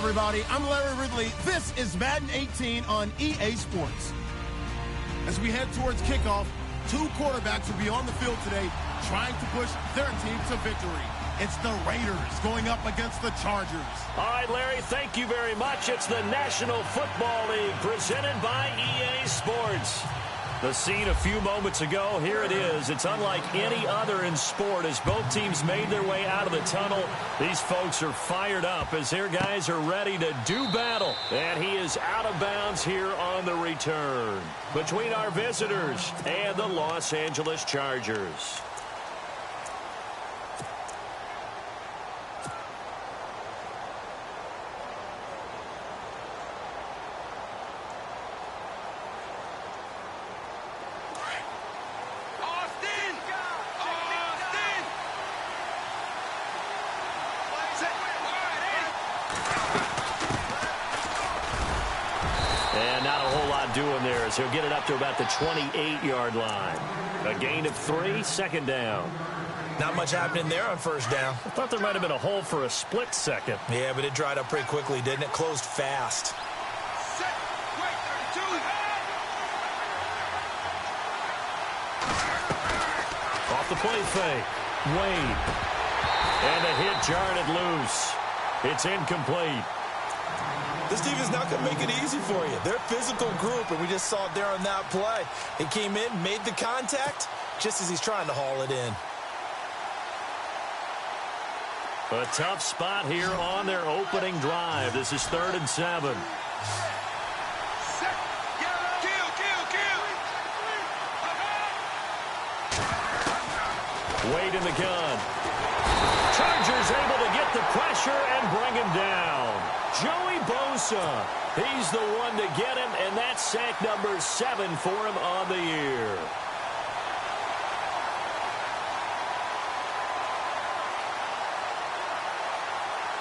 everybody. I'm Larry Ridley. This is Madden 18 on EA Sports. As we head towards kickoff, two quarterbacks will be on the field today trying to push their team to victory. It's the Raiders going up against the Chargers. All right, Larry, thank you very much. It's the National Football League presented by EA Sports. The scene a few moments ago, here it is. It's unlike any other in sport as both teams made their way out of the tunnel. These folks are fired up as their guys are ready to do battle. And he is out of bounds here on the return between our visitors and the Los Angeles Chargers. Doing there as he'll get it up to about the 28-yard line. A gain of 3, second down. Not much happening there on first down. I thought there might have been a hole for a split second. Yeah, but it dried up pretty quickly, didn't it? Closed fast. Off the play fake. Wade. And the hit jarred it loose. It's incomplete. This team is not going to make it easy for you. They're a physical group, and we just saw it there on that play. He came in, made the contact, just as he's trying to haul it in. A tough spot here on their opening drive. This is 3rd and 7. Wade in the gun. Chargers able to get the pressure and bring him down. Joey Bosa, he's the one to get him, and that's sack number 7 for him on the year.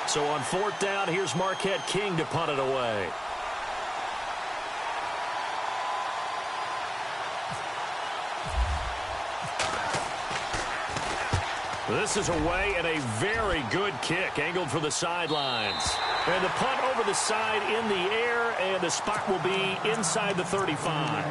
So on 4th down, here's Marquette King to punt it away. This is away and a very good kick angled for the sidelines. And the punt over the side in the air, and the spot will be inside the 35.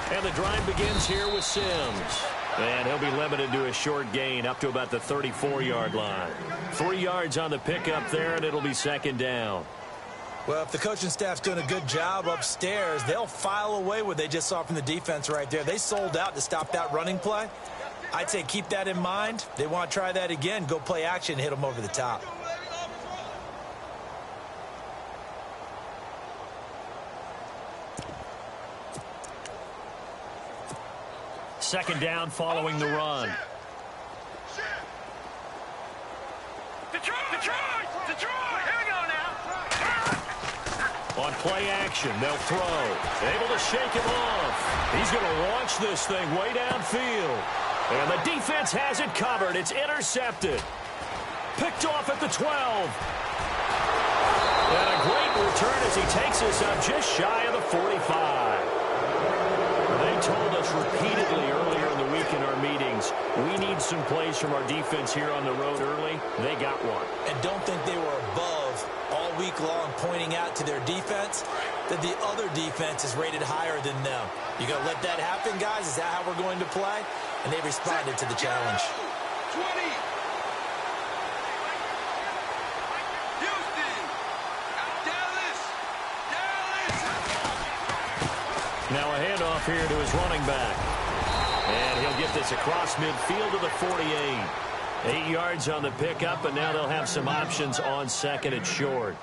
And the drive begins here with Sims. And he'll be limited to a short gain up to about the 34-yard line. 3 yards on the pickup there, and it'll be 2nd down. Well, if the coaching staff's doing a good job upstairs, they'll file away what they just saw from the defense right there. They sold out to stop that running play. I'd say keep that in mind. They want to try that again. Go play action, hit them over the top. Second down following the run. Detroit! Here we go now! On play action, they'll throw. Able to shake him off. He's going to launch this thing way downfield. And the defense has it covered. It's intercepted. Picked off at the 12. And a great return as he takes us up just shy of the 45. They told us repeatedly earlier in the week in our meetings, we need some plays from our defense here on the road early. They got one. And don't think they were above all week long pointing out to their defense that the other defense is rated higher than them. You going to let that happen, guys? Is that how we're going to play? And they responded to the challenge. 20. Now a handoff here to his running back. And he'll get this across midfield to the 48. 8 yards on the pickup, and now they'll have some options on 2nd and short.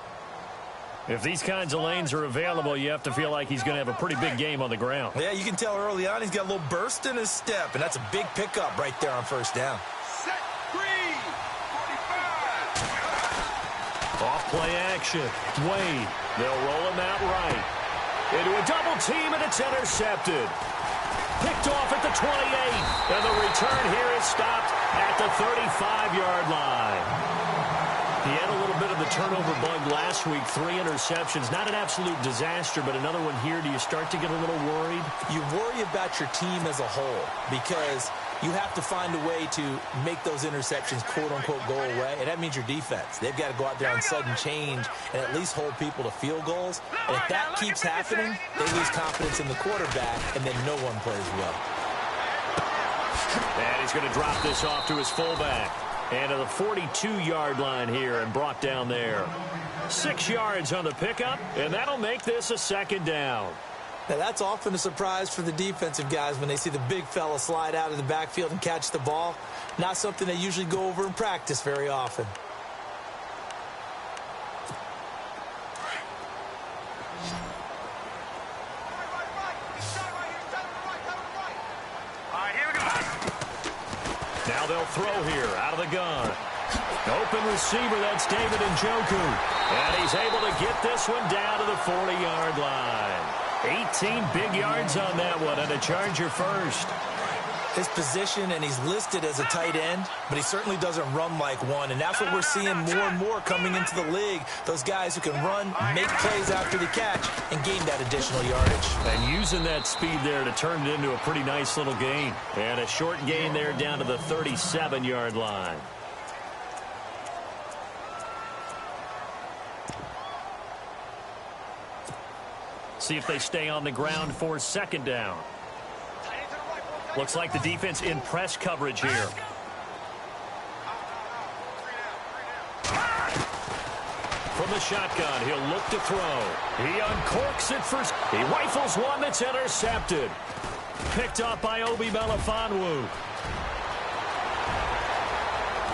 If these kinds of lanes are available, you have to feel like he's going to have a pretty big game on the ground. Yeah, you can tell early on he's got a little burst in his step, and that's a big pickup right there on 1st down. Set, 3, 45. Off play action. Wade. They'll roll him out right. Into a double team, and it's intercepted. Picked off at the 28. And the return here is stopped at the 35-yard line. He had a little bit of the turnover bug last week, 3 interceptions. Not an absolute disaster, but another one here. Do you start to get a little worried? You worry about your team as a whole because you have to find a way to make those interceptions, quote-unquote, go away, and that means your defense. They've got to go out there on sudden change and at least hold people to field goals. And if that keeps happening, they lose confidence in the quarterback, and then no one plays well. And he's going to drop this off to his fullback. And to the 42-yard line here and brought down there. 6 yards on the pickup, and that'll make this a second down. Now, that's often a surprise for the defensive guys when they see the big fella slide out of the backfield and catch the ball. Not something they usually go over in practice very often. Now they'll throw here out of the gun. Open receiver, that's David Njoku. And he's able to get this one down to the 40-yard line. 18 big yards on that one, and a Charger first. His position, and he's listed as a tight end, but he certainly doesn't run like one, and that's what we're seeing more and more coming into the league. Those guys who can run, make plays after the catch, and gain that additional yardage. And using that speed there to turn it into a pretty nice little gain. And a short gain there down to the 37-yard line. See if they stay on the ground for second down. Looks like the defense in press coverage here. From the shotgun, he'll look to throw. He uncorks it first. He rifles one that's intercepted. Picked up by Obi Melifonwu.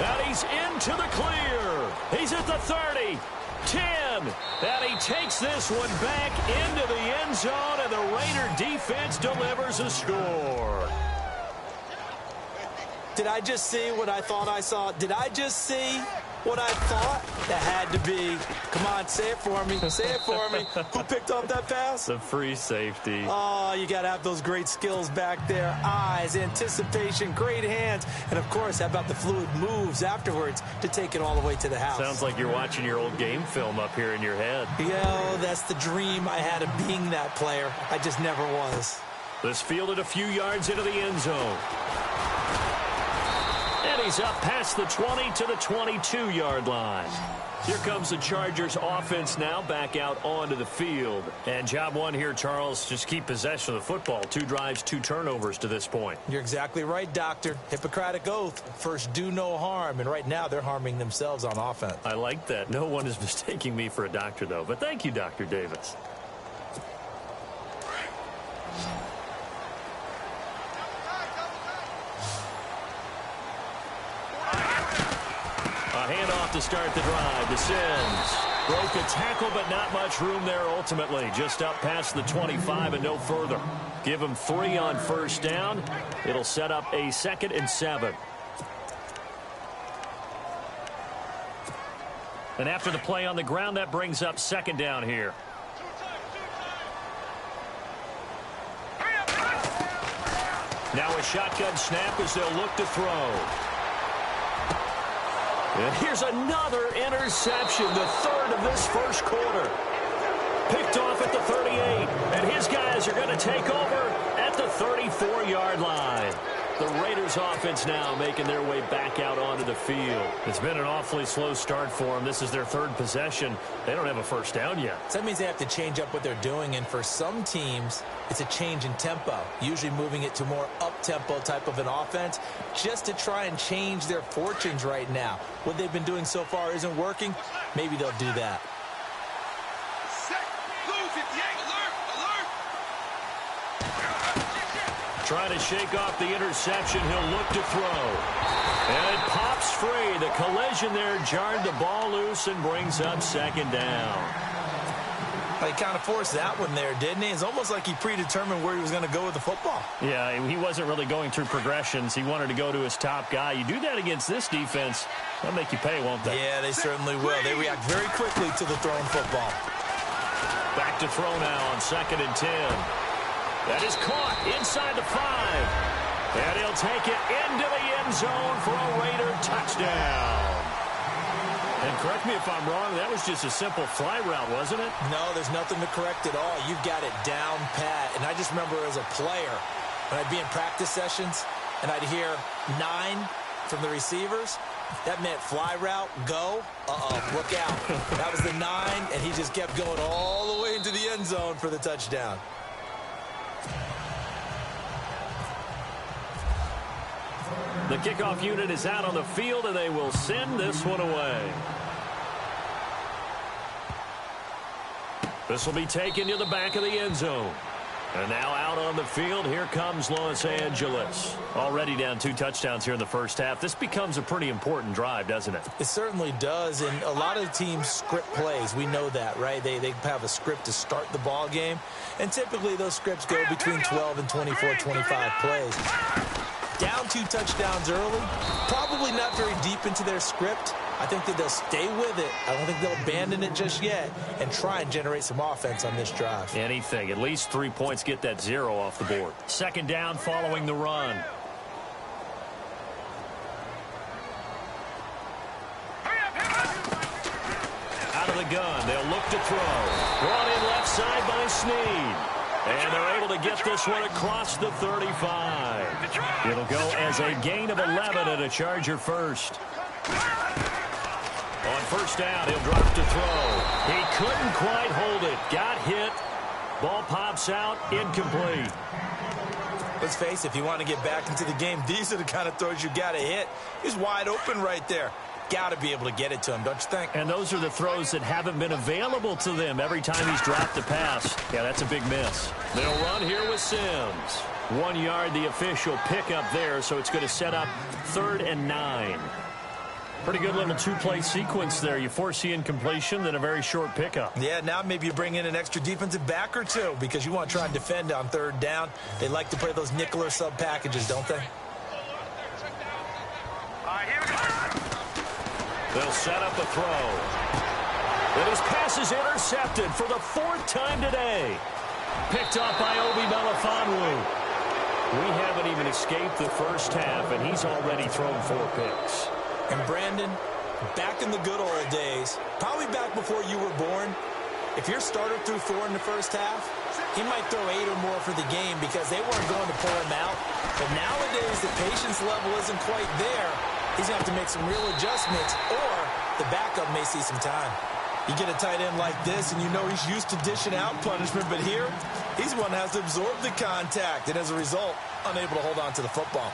And he's into the clear. He's at the 30. 10. And he takes this one back into the end zone, and the Raider defense delivers a score. Did I just see what I thought I saw? Did I just see what I thought? That had to be. Come on, say it for me. Say it for me. Who picked up that pass? The free safety. Oh, you got to have those great skills back there. Eyes, anticipation, great hands. And, of course, how about the fluid moves afterwards to take it all the way to the house? Sounds like you're watching your old game film up here in your head. Yo, that's the dream I had of being that player. I just never was. This fielded a few yards into the end zone. And he's up past the 20 to the 22-yard line. Here comes the Chargers offense now back out onto the field. And job one here, Charles, just keep possession of the football. 2 drives, 2 turnovers to this point. You're exactly right, Doctor. Hippocratic oath. First, do no harm. And right now, they're harming themselves on offense. I like that. No one is mistaking me for a doctor, though. But thank you, Dr. Davis. Handoff to start the drive to Sims. Broke a tackle, but not much room there ultimately. Just up past the 25 and no further. Give him 3 on first down. It'll set up a 2nd and 7. And after the play on the ground, that brings up 2nd down here. Now a shotgun snap as they'll look to throw. And here's another interception, the 3rd of this first quarter. Picked off at the 38, and his guys are going to take over at the 34-yard line. The Raiders offense now making their way back out onto the field. It's been an awfully slow start for them. This is their 3rd possession. They don't have a first down yet. So that means they have to change up what they're doing, and for some teams, it's a change in tempo, usually moving it to more up-tempo type of an offense just to try and change their fortunes right now. What they've been doing so far isn't working. Maybe they'll do that. Trying to shake off the interception. He'll look to throw. And it pops free. The collision there jarred the ball loose and brings up 2nd down. He kind of forced that one there, didn't he? It's almost like he predetermined where he was going to go with the football. Yeah, he wasn't really going through progressions. He wanted to go to his top guy. You do that against this defense, they'll make you pay, won't they? Yeah, they certainly will. They react very quickly to the thrown football. Back to throw now on 2nd and 10. That is caught inside the 5. And he'll take it into the end zone for a Raider touchdown. And correct me if I'm wrong, that was just a simple fly route, wasn't it? No, there's nothing to correct at all. You've got it down pat. And I just remember as a player, when I'd be in practice sessions, and I'd hear 9 from the receivers, that meant fly route, go, look out. That was the 9, and he just kept going all the way into the end zone for the touchdown. The kickoff unit is out on the field, and they will send this one away. This will be taken to the back of the end zone. And now out on the field, here comes Los Angeles. Already down 2 touchdowns here in the first half. This becomes a pretty important drive, doesn't it? It certainly does, and a lot of teams script plays. We know that, right? They have a script to start the ball game, and typically those scripts go between 12 and 24, 25 plays. Down 2 touchdowns early, probably not very deep into their script. I think that they'll stay with it. I don't think they'll abandon it just yet and try and generate some offense on this drive. Anything. At least 3 points, get that 0 off the board. Second down following the run. Out of the gun, they'll look to throw. Brought in left side by Snead. And they're able to get this one across the 35. It'll go as a gain of 11 and a Charger first. On first down, he'll drop to throw. He couldn't quite hold it. Got hit. Ball pops out. Incomplete. Let's face it, if you want to get back into the game, these are the kind of throws you got to hit. He's wide open right there. Got to be able to get it to him, don't you think? And those are the throws that haven't been available to them every time he's dropped a pass. Yeah, that's a big miss. They'll run here with Sims. 1 yard, the official pickup there, so it's going to set up 3rd and 9. Pretty good little 2-play sequence there. You force the incompletion, then a very short pickup. Yeah, now maybe you bring in an extra defensive back or 2 because you want to try and defend on 3rd down. They like to play those nickel or sub packages, don't they? They'll set up a throw. And his pass is intercepted for the 4th time today. Picked off by Obi Melifonwu. We haven't even escaped the first half, and he's already thrown 4 picks. And Brandon, back in the good old days, probably back before you were born, if your starter threw 4 in the first half, he might throw 8 or more for the game because they weren't going to pull him out. But nowadays, the patience level isn't quite there. He's going to have to make some real adjustments, or the backup may see some time. You get a tight end like this, and you know he's used to dishing out punishment, but here, he's the one that has to absorb the contact, and as a result, unable to hold on to the football.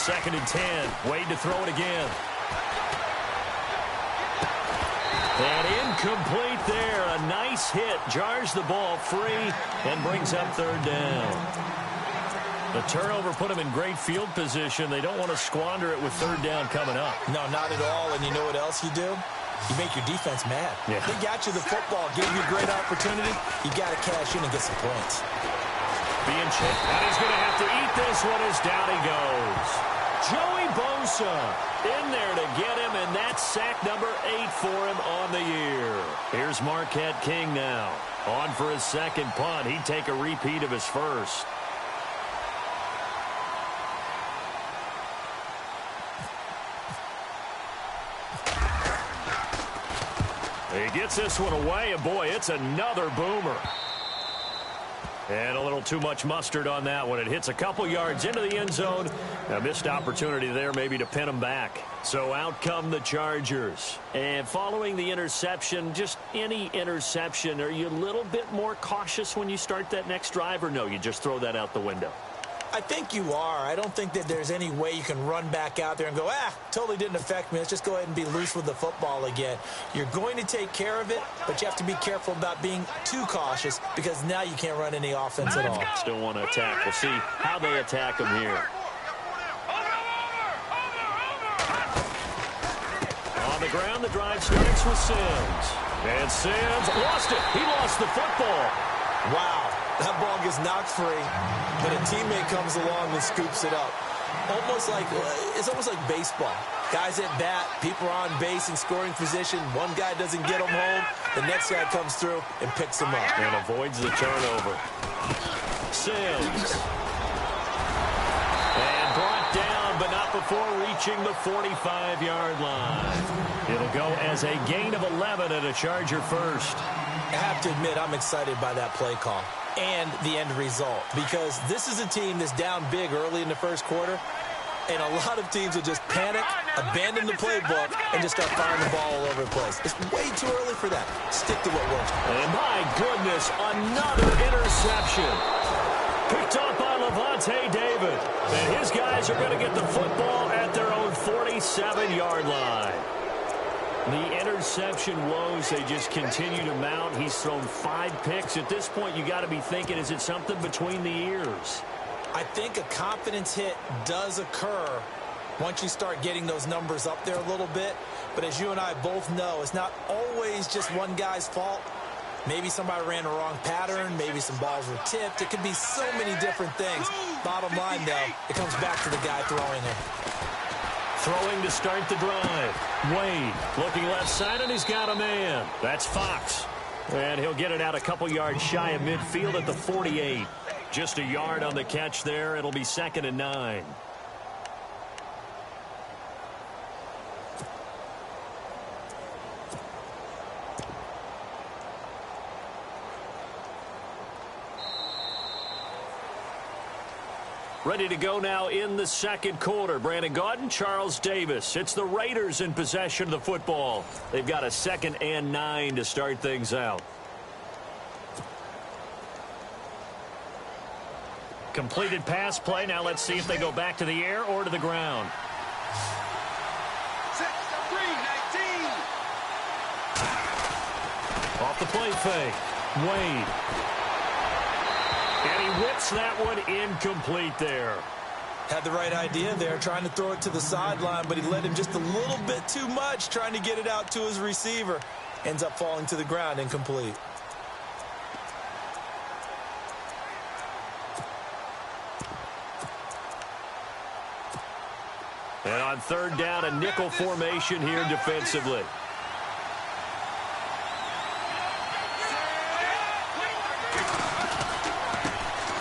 Second and 10. Wade to throw it again. And incomplete there. A nice hit. Jars the ball free and brings up 3rd down. The turnover put them in great field position. They don't want to squander it with 3rd down coming up. No, not at all. And you know what else you do? You make your defense mad. Yeah. They got you the football, gave you a great opportunity. You got to cash in and get some points. Being chipped. And he's going to have to eat this one as down he goes. Joey Bosa in there to get him, and that's sack number 8 for him on the year. Here's Marquette King now. On for his 2nd punt. He'd take a repeat of his first. He gets this one away, and boy, it's another boomer. And a little too much mustard on that one. It hits a couple yards into the end zone. A missed opportunity there maybe to pin them back. So out come the Chargers. And following the interception, just any interception, are you a little bit more cautious when you start that next drive, or no, you just throw that out the window? I think you are. I don't think that there's any way you can run back out there and go, totally didn't affect me. Let's just go ahead and be loose with the football again. You're going to take care of it, but you have to be careful about being too cautious because now you can't run any offense at all. Still want to attack. We'll see how they attack them here. On the ground, the drive starts with Sims. And Sims lost it. He lost the football. Wow, that ball gets knocked free, but a teammate comes along and scoops it up. It's almost like baseball. Guys at bat, people are on base in scoring position. One guy doesn't get them home. The next guy comes through and picks them up. And avoids the turnover. Sims. And brought down, but not before reaching the 45-yard line. It'll go as a gain of 11 and a Charger first. I have to admit, I'm excited by that play call and the end result, because this is a team that's down big early in the first quarter, and a lot of teams will just panic, abandon the playbook, and just start firing the ball all over the place. It's way too early for that. Stick to what works. And my goodness, another interception. Picked up by Lavonte David. And his guys are going to get the football at their own 47-yard line. The interception woes, they just continue to mount. He's thrown 5 picks. At this point, you got to be thinking, is it something between the ears? I think a confidence hit does occur once you start getting those numbers up there a little bit. But as you and I both know, it's not always just one guy's fault. Maybe somebody ran the wrong pattern. Maybe some balls were tipped. It could be so many different things. Bottom line, though, it comes back to the guy throwing it. Throwing to start the drive. Wade looking left side, and he's got a man. That's Fox. And he'll get it out a couple yards shy of midfield at the 48. Just a yard on the catch there. It'll be 2nd and 9. Ready to go now in the second quarter. Brandon Gaudin, Charles Davis. It's the Raiders in possession of the football. They've got a 2nd and 9 to start things out. Completed pass play. Now let's see if they go back to the air or to the ground. Set, 3-19. Off the play fake. Wade. And he whips that one incomplete there. Had the right idea there, trying to throw it to the sideline, but he led him just a little bit too much, trying to get it out to his receiver. Ends up falling to the ground, incomplete. And on 3rd down, a nickel formation here defensively.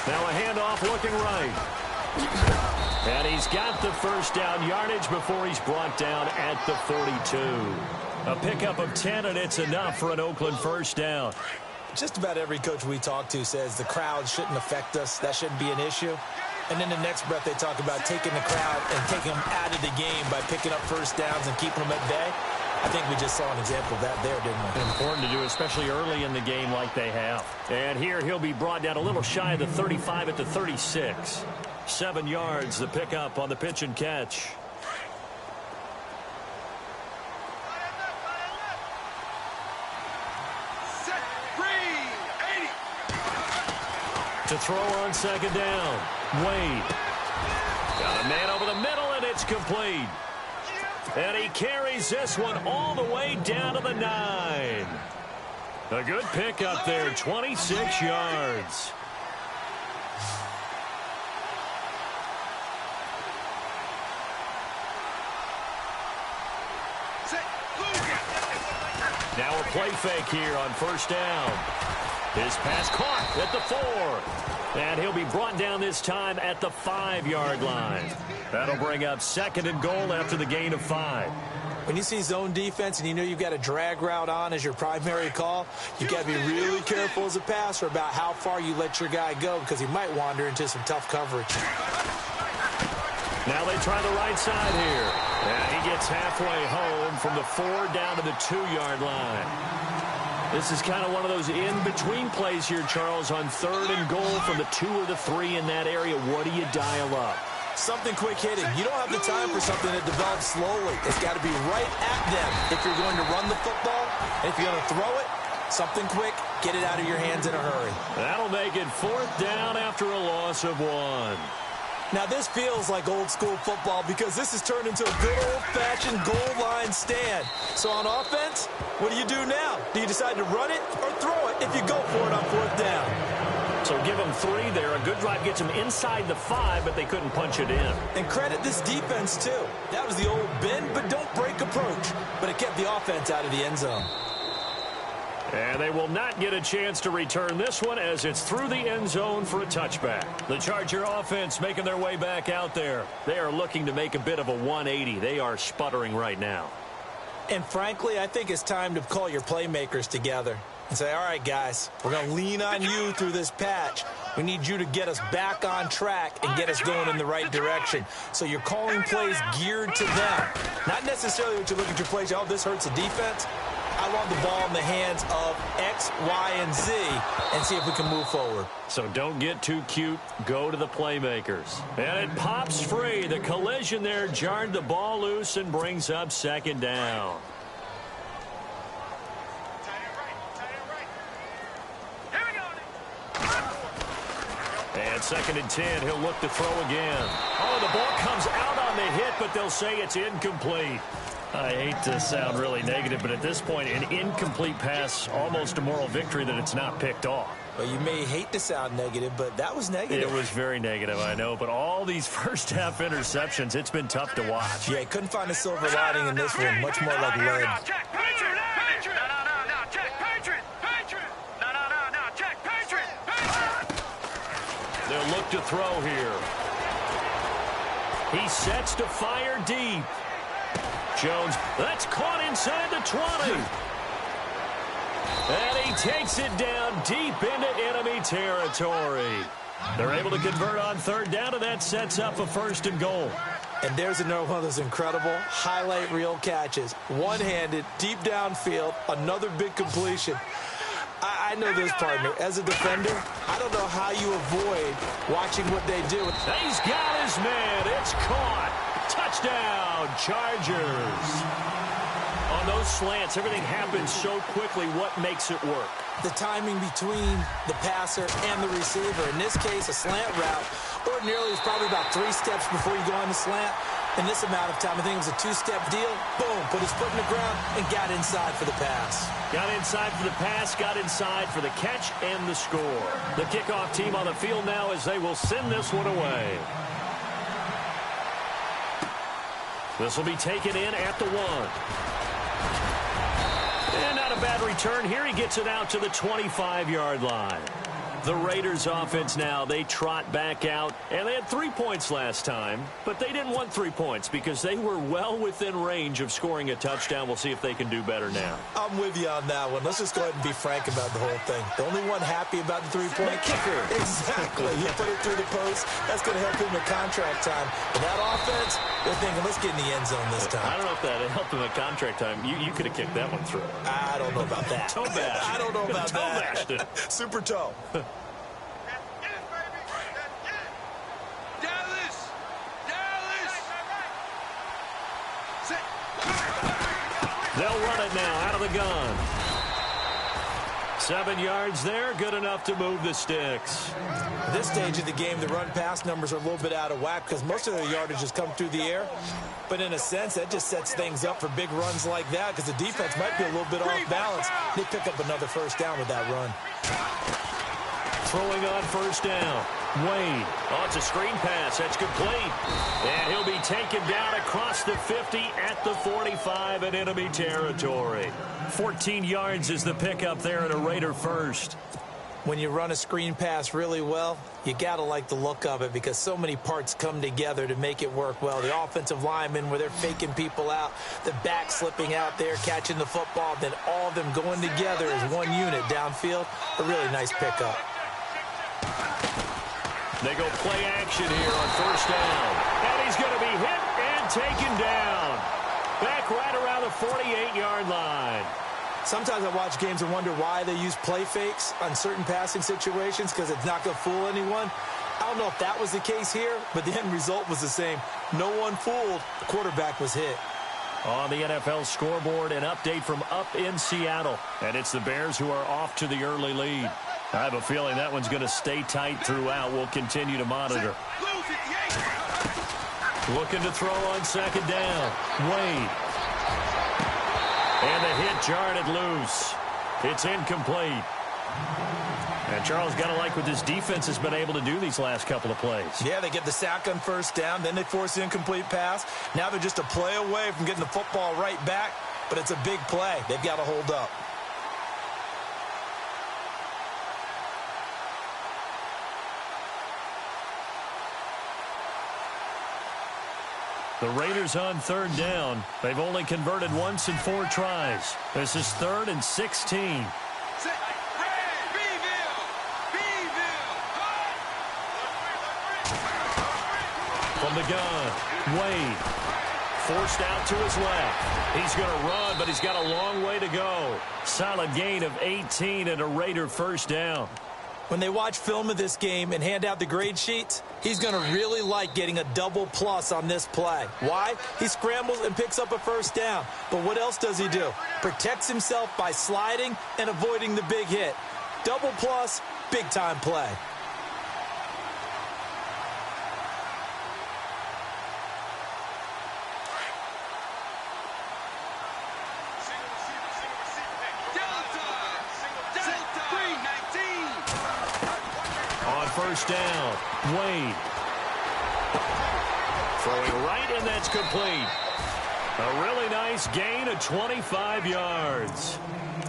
Now a handoff looking right. And he's got the first down yardage before he's brought down at the 42. A pickup of 10, and it's enough for an Oakland first down. Just about every coach we talk to says the crowd shouldn't affect us. That shouldn't be an issue. And in the next breath, they talk about taking the crowd and taking them out of the game by picking up first downs and keeping them at bay. I think we just saw an example of that there, didn't we? Important to do, especially early in the game like they have. And here he'll be brought down a little shy of the 35 at the 36. 7 yards, the pickup on the pitch and catch. Set, 3-80. To throw on 2nd down. Wade. Got a man over the middle, and it's complete. And he carries this one all the way down to the 9. A good pickup there, 26 yards. Set, Now a play fake here on 1st down. His pass caught at the 4. And he'll be brought down this time at the 5-yard line. That'll bring up 2nd and goal after the gain of 5. When you see zone defense and you know you've got a drag route on as your primary call, you've got to be really careful as a passer about how far you let your guy go, because he might wander into some tough coverage. Now they try the right side here. And he gets halfway home from the 4 down to the 2-yard line. This is kind of one of those in-between plays here, Charles, on 3rd and goal from the 2 or the 3 in that area. What do you dial up? Something quick hitting. You don't have the time for something that develops slowly. It's got to be right at them if you're going to run the football. And if you're going to throw it, something quick, get it out of your hands in a hurry. That'll make it 4th down after a loss of 1. Now, this feels like old-school football because this has turned into a good old-fashioned goal line stand. So on offense, what do you do now? Do you decide to run it or throw it if you go for it on 4th down? So give them 3 there. A good drive gets them inside the 5, but they couldn't punch it in. And credit this defense, too. That was the old bend but don't break approach, but it kept the offense out of the end zone. And they will not get a chance to return this one as it's through the end zone for a touchback. The Charger offense making their way back out there. They are looking to make a bit of a 180. They are sputtering right now. And frankly, I think it's time to call your playmakers together and say, all right, guys, we're going to lean on you through this patch. We need you to get us back on track and get us going in the right direction. So you're calling plays geared to them. Not necessarily what you look at your plays, oh, this hurts the defense. I want the ball in the hands of X, Y, and Z and see if we can move forward. So don't get too cute. Go to the playmakers. And it pops free. The collision there jarred the ball loose and brings up 2nd down. And 2nd and 10, he'll look to throw again. Oh, the ball comes out on the hit, but they'll say it's incomplete. I hate to sound really negative, but at this point, an incomplete pass, almost a moral victory that it's not picked off. Well, you may hate to sound negative, but that was negative. It was very negative, I know, but all these first-half interceptions, it's been tough to watch. Yeah, couldn't find a silver lining in this one, much more like lead. They'll look to throw here. He sets to fire deep. Jones, that's caught inside the 20. And he takes it down deep into enemy territory. They're able to convert on 3rd down, and that sets up a 1st and goal. And there's another one of those incredible highlight reel catches. One-handed, deep downfield, another big completion. I know this, partner. As a defender, I don't know how you avoid watching what they do. He's got his man. It's caught. Touchdown, Chargers. On those slants, everything happens so quickly. What makes it work? The timing between the passer and the receiver. In this case, a slant route. Ordinarily, it's probably about 3 steps before you go on the slant. In this amount of time, I think it was a 2-step deal. Boom, put his foot in the ground and got inside for the pass. Got inside for the pass, got inside for the catch and the score. The kickoff team on the field now as they will send this one away. This will be taken in at the 1. And not a bad return here. He gets it out to the 25-yard line. The Raiders offense now, they trot back out, and they had 3 points last time, but they didn't want 3 points because they were well within range of scoring a touchdown. We'll see if they can do better now. I'm with you on that one. Let's just go ahead and be frank about the whole thing. The only one happy about the 3-point kicker. Exactly. He put it through the post. That's going to help him at contract time. But that offense, they're thinking, let's get in the end zone this time. I don't know if that helped him at contract time. You could have kicked that one through. I don't know about that. Toe bash. I don't know about toe that. bashed it. Super toe. They'll run it now out of the gun. 7 yards there, good enough to move the sticks. At this stage of the game, the run-pass numbers are a little bit out of whack because most of their yardage has come through the air. But in a sense, that just sets things up for big runs like that because the defense might be a little bit off balance. They pick up another 1st down with that run. Throwing on 1st down. Wade. Oh, it's a screen pass. That's complete. And he'll be taken down across the 50 at the 45 in enemy territory. 14 yards is the pickup there at a Raider 1st. When you run a screen pass really well, you got to like the look of it because so many parts come together to make it work well. The offensive linemen where they're faking people out, the back slipping out there, catching the football, then all of them going together as one unit downfield. A really nice pickup. They go play action here on 1st down. And he's going to be hit and taken down. Back right around the 48-yard line. Sometimes I watch games and wonder why they use play fakes on certain passing situations because it's not going to fool anyone. I don't know if that was the case here, but the end result was the same. No one fooled. The quarterback was hit. On the NFL scoreboard, an update from up in Seattle. And it's the Bears who are off to the early lead. I have a feeling that one's going to stay tight throughout. We'll continue to monitor. Lose it, Looking to throw on second down. Wade. And the hit jarred it loose. It's incomplete. And Charles, got to like what this defense has been able to do these last couple of plays. Yeah, they get the sack on first down, then they force the incomplete pass. Now they're just a play away from getting the football right back, but it's a big play. They've got to hold up. The Raiders on third down. They've only converted once in 4 tries. This is 3rd and 16. From the gun, Wade. Forced out to his left. He's going to run, but he's got a long way to go. Solid gain of 18 and a Raider first down. When they watch film of this game and hand out the grade sheets, he's going to really like getting a double plus on this play. Why? He scrambles and picks up a first down. But what else does he do? Protects himself by sliding and avoiding the big hit. Double plus, big-time play. First down, Wade. Throwing right, and that's complete. A really nice gain of 25 yards.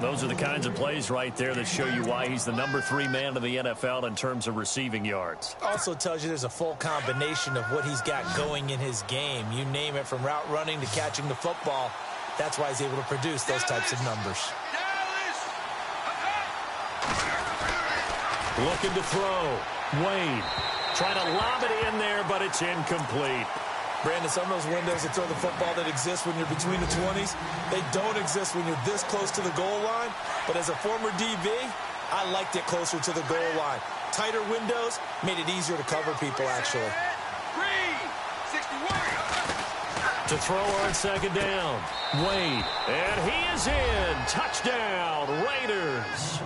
Those are the kinds of plays right there that show you why he's the number 3 man in the NFL in terms of receiving yards. Also tells you there's a full combination of what he's got going in his game. You name it, from route running to catching the football. That's why he's able to produce those types of numbers. Looking to throw. Wade trying to lob it in there, but it's incomplete. Brandon, some of those windows that throw the football that exist when you're between the 20s, they don't exist when you're this close to the goal line. But as a former DB, I liked it closer to the goal line. Tighter windows made it easier to cover people, actually. 61. To throw on second down, Wade. And he is in. Touchdown, Raiders.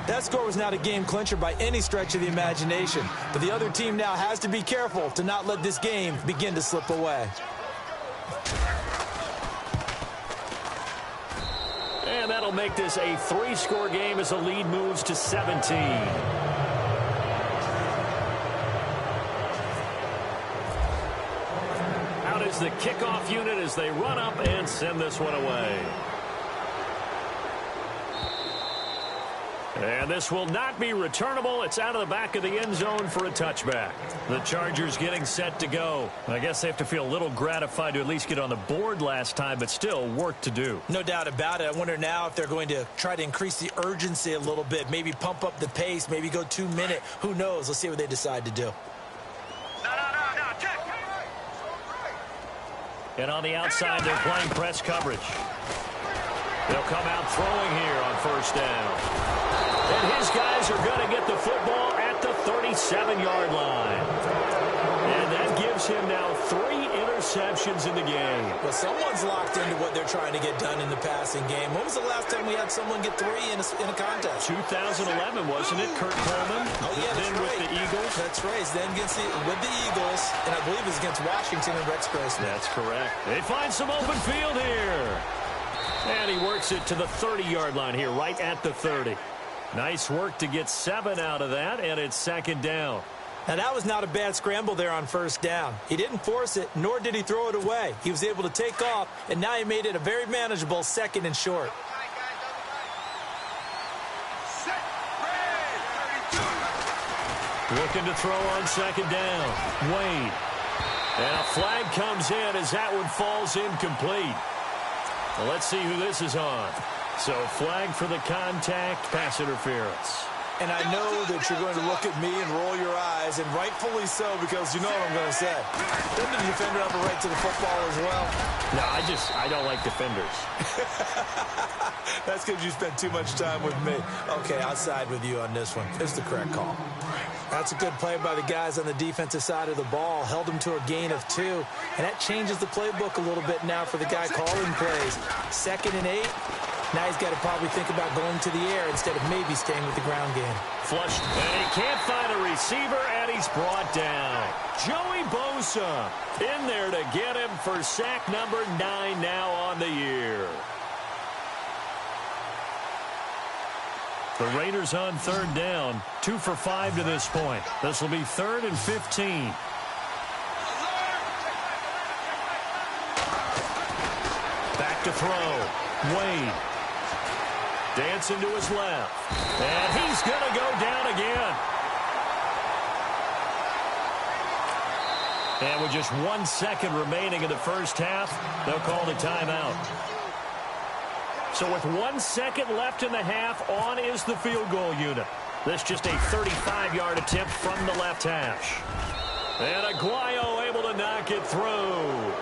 That score was not a game clincher by any stretch of the imagination. But the other team now has to be careful to not let this game begin to slip away. And that'll make this a 3-score game as the lead moves to 17. Out is the kickoff unit as they run up and send this one away. And this will not be returnable. It's out of the back of the end zone for a touchback. The Chargers getting set to go. I guess they have to feel a little gratified to at least get on the board last time, but still work to do. No doubt about it. I wonder now if they're going to try to increase the urgency a little bit, maybe pump up the pace, maybe go 2-minute. Who knows? Let's see what they decide to do. And on the outside, they're playing press coverage. They'll come out throwing here on first down. And his guys are going to get the football at the 37-yard line. And that gives him now 3 interceptions in the game. Well, someone's locked into what they're trying to get done in the passing game. When was the last time we had someone get 3 in a contest? 2011, wasn't it? Kurt Coleman. Oh, yeah, then right. with the Eagles. That's right. Then with the Eagles, and I believe it was against Washington and Rex Grossman. That's correct. They find some open field here. And he works it to the 30-yard line here, right at the 30. Nice work to get 7 out of that, and it's second down. Now, that was not a bad scramble there on first down. He didn't force it, nor did he throw it away. He was able to take off, and now he made it a very manageable 2nd and short. Looking to throw on second down. Wade. And a flag comes in as that one falls incomplete. Well, let's see who this is on. So flag for the contact, pass interference. And I know that you're going to look at me and roll your eyes, and rightfully so, because you know what I'm going to say. Doesn't the defender have a right to the football as well? No, I don't like defenders. That's because you spent too much time with me. Okay, I'll side with you on this one. It's the correct call. That's a good play by the guys on the defensive side of the ball. Held them to a gain of 2. And that changes the playbook a little bit now for the guy calling plays. 2nd and 8. Now he's got to probably think about going to the air instead of maybe staying with the ground game. Flushed, and he can't find a receiver, and he's brought down. Joey Bosa in there to get him for sack number 9 now on the year. The Raiders on 3rd down, 2 for 5 to this point. This will be 3rd and 15. Back to throw. Wade. Dancing to his left. And he's going to go down again. And with just 1 second remaining in the first half, they'll call the timeout. So with 1 second left in the half, on is the field goal unit. This just a 35-yard attempt from the left hash. And Aguayo able to knock it through.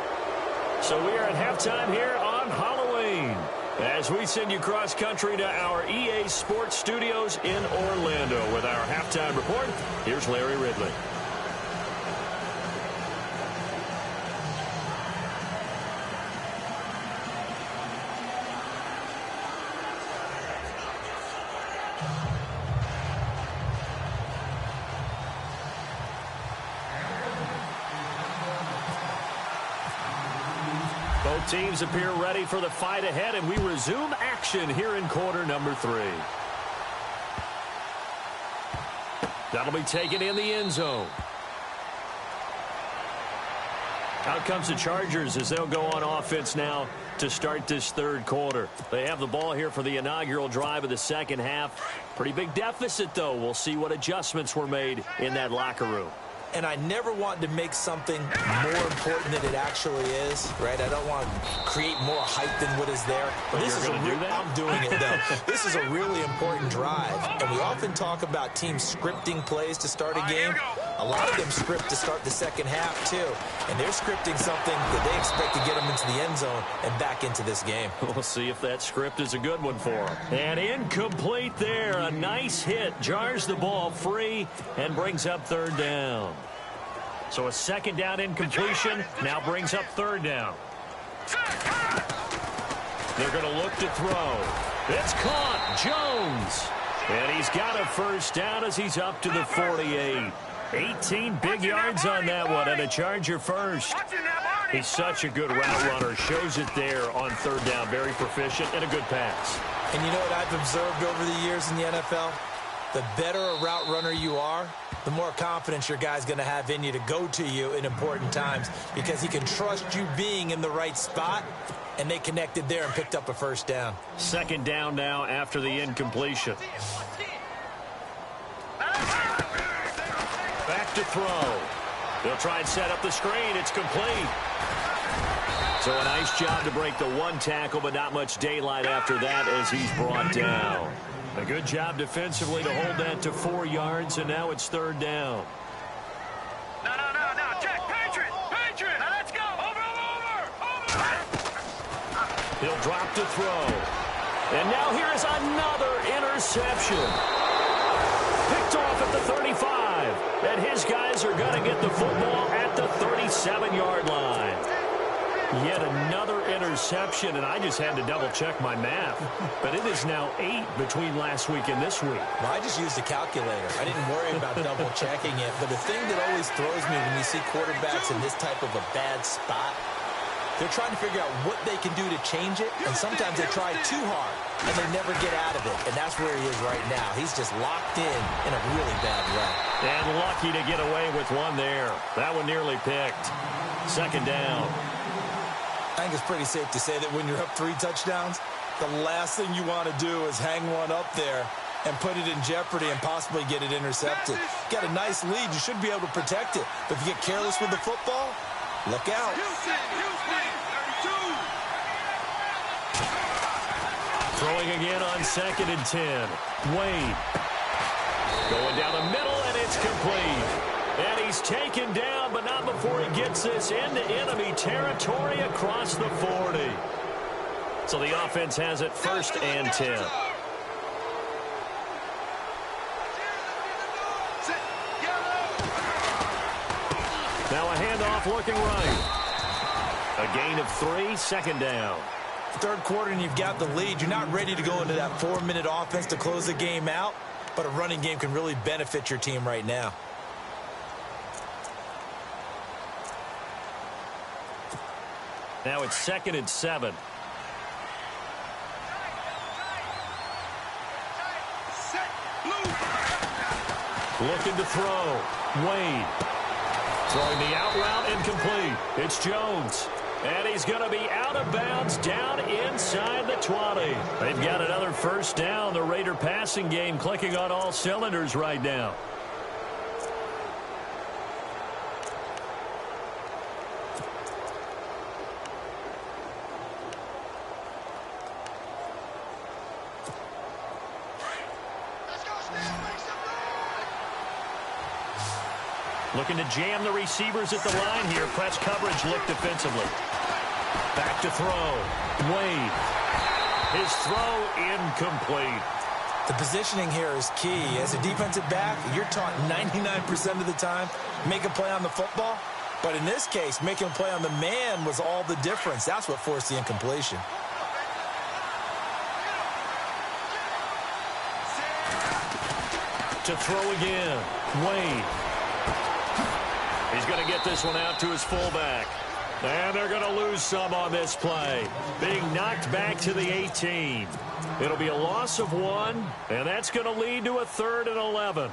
So we are at halftime here on Halloween as we send you cross-country to our EA Sports Studios in Orlando with our halftime report. Here's Larry Ridley. Both teams appear ready for the fight ahead, and we resume action here in quarter number 3. That'll be taken in the end zone. Out comes the Chargers as they'll go on offense now to start this 3rd quarter. They have the ball here for the inaugural drive of the second half. Pretty big deficit, though. We'll see what adjustments were made in that locker room. And I never want to make something more important than it actually is, right? I don't want to create more hype than what is there. But this is going to do that? I'm doing it, though. This is a really important drive. And we often talk about teams scripting plays to start a game. A lot of them script to start the second half, too. And they're scripting something that they expect to get them into the end zone and back into this game. We'll see if that script is a good one for them. And incomplete there. A nice hit. Jars the ball free and brings up 3rd down. So a 2nd down incompletion now brings up 3rd down. They're going to look to throw. It's caught. Jones. And he's got a 1st down as he's up to the 48. 18 big yards on that one and a Charger first. He's such a good route runner. Shows it there on 3rd down. Very proficient and a good pass. And you know what I've observed over the years in the NFL? The better a route runner you are, the more confidence your guy's going to have in you to go to you in important times because he can trust you being in the right spot, and they connected there and picked up a 1st down. 2nd down now after the incompletion. Back to throw. They'll try and set up the screen. It's complete. So a nice job to break the 1 tackle, but not much daylight after that as he's brought down. A good job defensively to hold that to 4 yards, and now it's 3rd down. No, check, Patriot, now let's go, over. He'll drop to throw. And now here is another interception. Picked off at the 35, and his guys are going to get the football at the 37-yard line. Yet another interception, and I just had to double-check my math. But it is now 8 between last week and this week. Well, I just used a calculator. I didn't worry about double-checking it. But the thing that always throws me when you see quarterbacks in this type of a bad spot, they're trying to figure out what they can do to change it, and sometimes they try too hard, and they never get out of it. And that's where he is right now. He's just locked in a really bad way. And lucky to get away with one there. That one nearly picked. 2nd down. I think it's pretty safe to say that when you're up 3 touchdowns, the last thing you want to do is hang one up there and put it in jeopardy and possibly get it intercepted. Got a nice lead. You should be able to protect it. But if you get careless with the football, look out. Throwing again on 2nd and 10. Wade. Going down the middle, and it's complete. And he's taken down, but not before he gets this into enemy territory across the 40. So the offense has it 1st and 10. Now a handoff looking right. A gain of 3, 2nd down. Third quarter and you've got the lead. You're not ready to go into that 4-minute offense to close the game out, but a running game can really benefit your team right now. Now it's 2nd and 7. Looking to throw. Wade. Throwing the out route incomplete. It's Jones. And he's going to be out of bounds down inside the 20. They've got another first down. The Raider passing game clicking on all cylinders right now. Looking to jam the receivers at the line here. Press coverage look defensively. Back to throw. Wade. His throw incomplete. The positioning here is key. As a defensive back, you're taught 99% of the time, make a play on the football. But in this case, making a play on the man was all the difference. That's what forced the incompletion. To throw again. Wade. He's going to get this one out to his fullback. And they're going to lose some on this play. Being knocked back to the 18. It'll be a loss of 1, and that's going to lead to a 3rd and 11.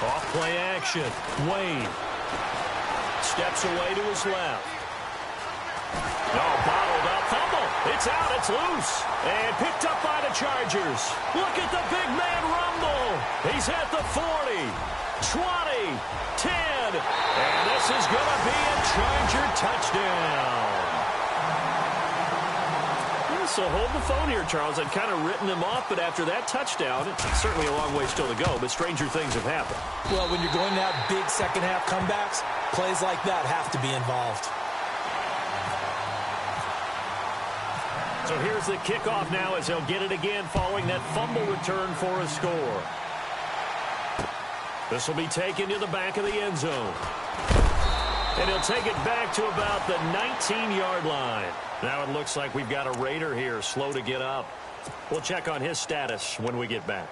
Off play action. Wade steps away to his left. Oh, bottled up. Fumble. It's out. It's loose. And picked up by the Chargers. Look at the big man rumble. He's at the 40, 20, 10. And this is going to be a Charger touchdown. So hold the phone here, Charles. I'd kind of written them off, but after that touchdown, it's certainly a long way still to go, but stranger things have happened. Well, when you're going to have big second-half comebacks, plays like that have to be involved. So here's the kickoff now as they'll get it again following that fumble return for a score. This will be taken to the back of the end zone. And he'll take it back to about the 19-yard line. Now it looks like we've got a Raider here slow to get up. We'll check on his status when we get back.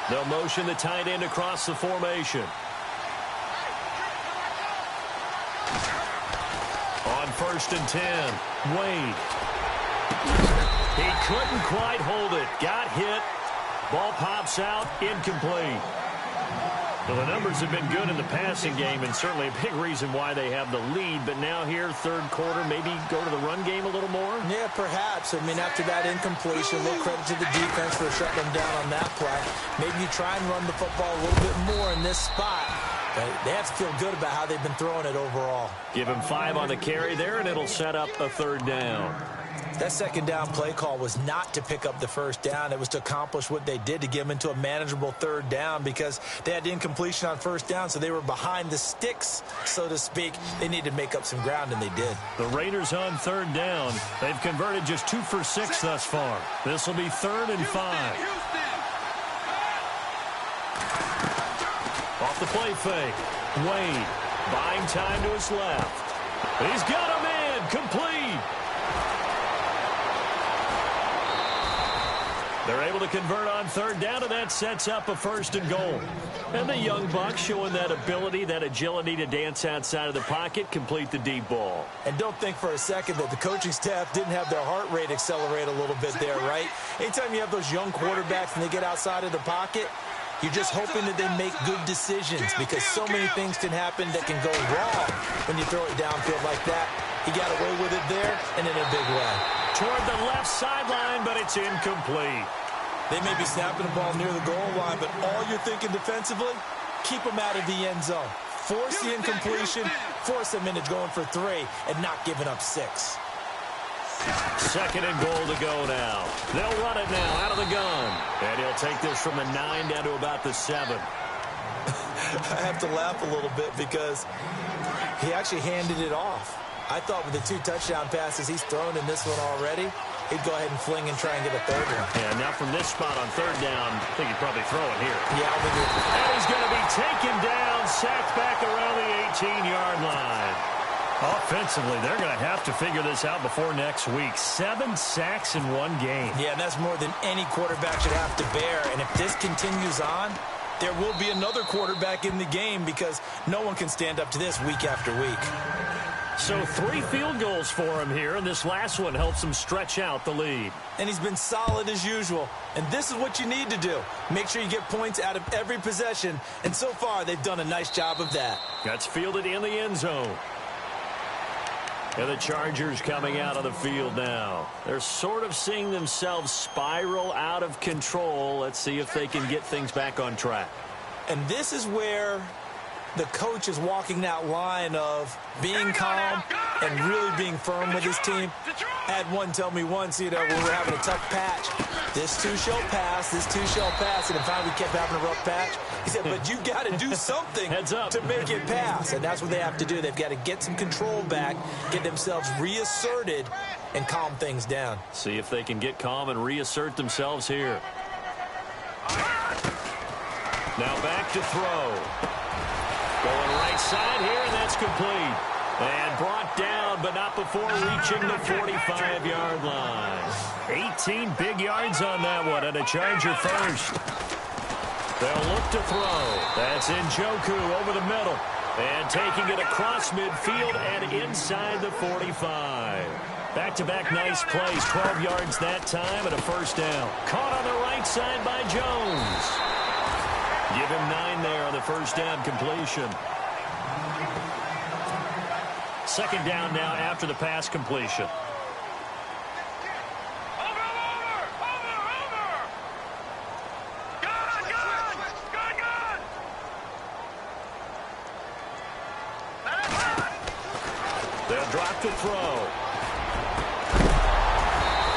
They'll motion the tight end across the formation. On 1st and 10, Wade. He couldn't quite hold it. Got hit. Ball pops out. Incomplete. Well, the numbers have been good in the passing game, and certainly a big reason why they have the lead. But now here, third quarter, maybe go to the run game a little more? Yeah, perhaps. I mean, after that incompletion, a little credit to the defense for shutting them down on that play. Maybe you try and run the football a little bit more in this spot. But they have to feel good about how they've been throwing it overall. Give him 5 on the carry there, and it'll set up a 3rd down. That second down play call was not to pick up the first down. It was to accomplish what they did, to get them into a manageable 3rd down, because they had incompletion on 1st down, so they were behind the sticks, so to speak. They needed to make up some ground, and they did. The Raiders on 3rd down. They've converted just 2 for 6 thus far. This will be 3rd and 5. Off the play fake. Wade buying time to his left. He's got a man. Complete. They're able to convert on 3rd down, and that sets up a 1st and goal. And the young Bucks showing that ability, that agility to dance outside of the pocket, complete the deep ball. And don't think for a second that the coaching staff didn't have their heart rate accelerate a little bit there, right? Anytime you have those young quarterbacks and they get outside of the pocket, you're just hoping that they make good decisions, because so many things can happen that can go wrong when you throw it downfield like that. He got away with it there and in a big way. Toward the left sideline, but it's incomplete. They may be snapping the ball near the goal line, but all you're thinking defensively, keep them out of the end zone. Force the incompletion, force them into going for 3, and not giving up 6. Second and goal to go now. They'll run it now out of the gun. And he'll take this from the 9 down to about the 7. I have to laugh a little bit because he actually handed it off. I thought with the 2 touchdown passes he's thrown in this one already, he'd go ahead and fling and try and get a third one. Yeah, now from this spot on 3rd down, I think he'd probably throw it here. Yeah, I think and he's going to be taken down, sacked back around the 18-yard line. Offensively, they're going to have to figure this out before next week. 7 sacks in one game. Yeah, and that's more than any quarterback should have to bear. And if this continues on, there will be another quarterback in the game because no one can stand up to this week after week. So 3 field goals for him here, and this last one helps him stretch out the lead. And he's been solid as usual. And this is what you need to do. Make sure you get points out of every possession. And so far, they've done a nice job of that. That's fielded in the end zone. And the Chargers coming out of the field now. They're sort of seeing themselves spiral out of control. Let's see if they can get things back on track. And this is where the coach is walking that line of being calm and really being firm with his team. I had one tell me once, when we're having a tough patch, this too shall pass, this too shall pass. And in fact, we kept having a rough patch. He said, but you got to do something to make it pass. And that's what they have to do. They've got to get some control back, get themselves reasserted, and calm things down. See if they can get calm and reassert themselves here. Now back to throw. Going right side here, and that's complete. And brought down, but not before reaching the 45-yard line. 18 big yards on that one, and a Charger first. They'll look to throw. That's Njoku over the middle. And taking it across midfield and inside the 45. Back-to-back nice plays. 12 yards that time and a first down. Caught on the right side by Jones. Give him 9 there on the first down completion. Second down now after the pass completion. They'll drop to throw.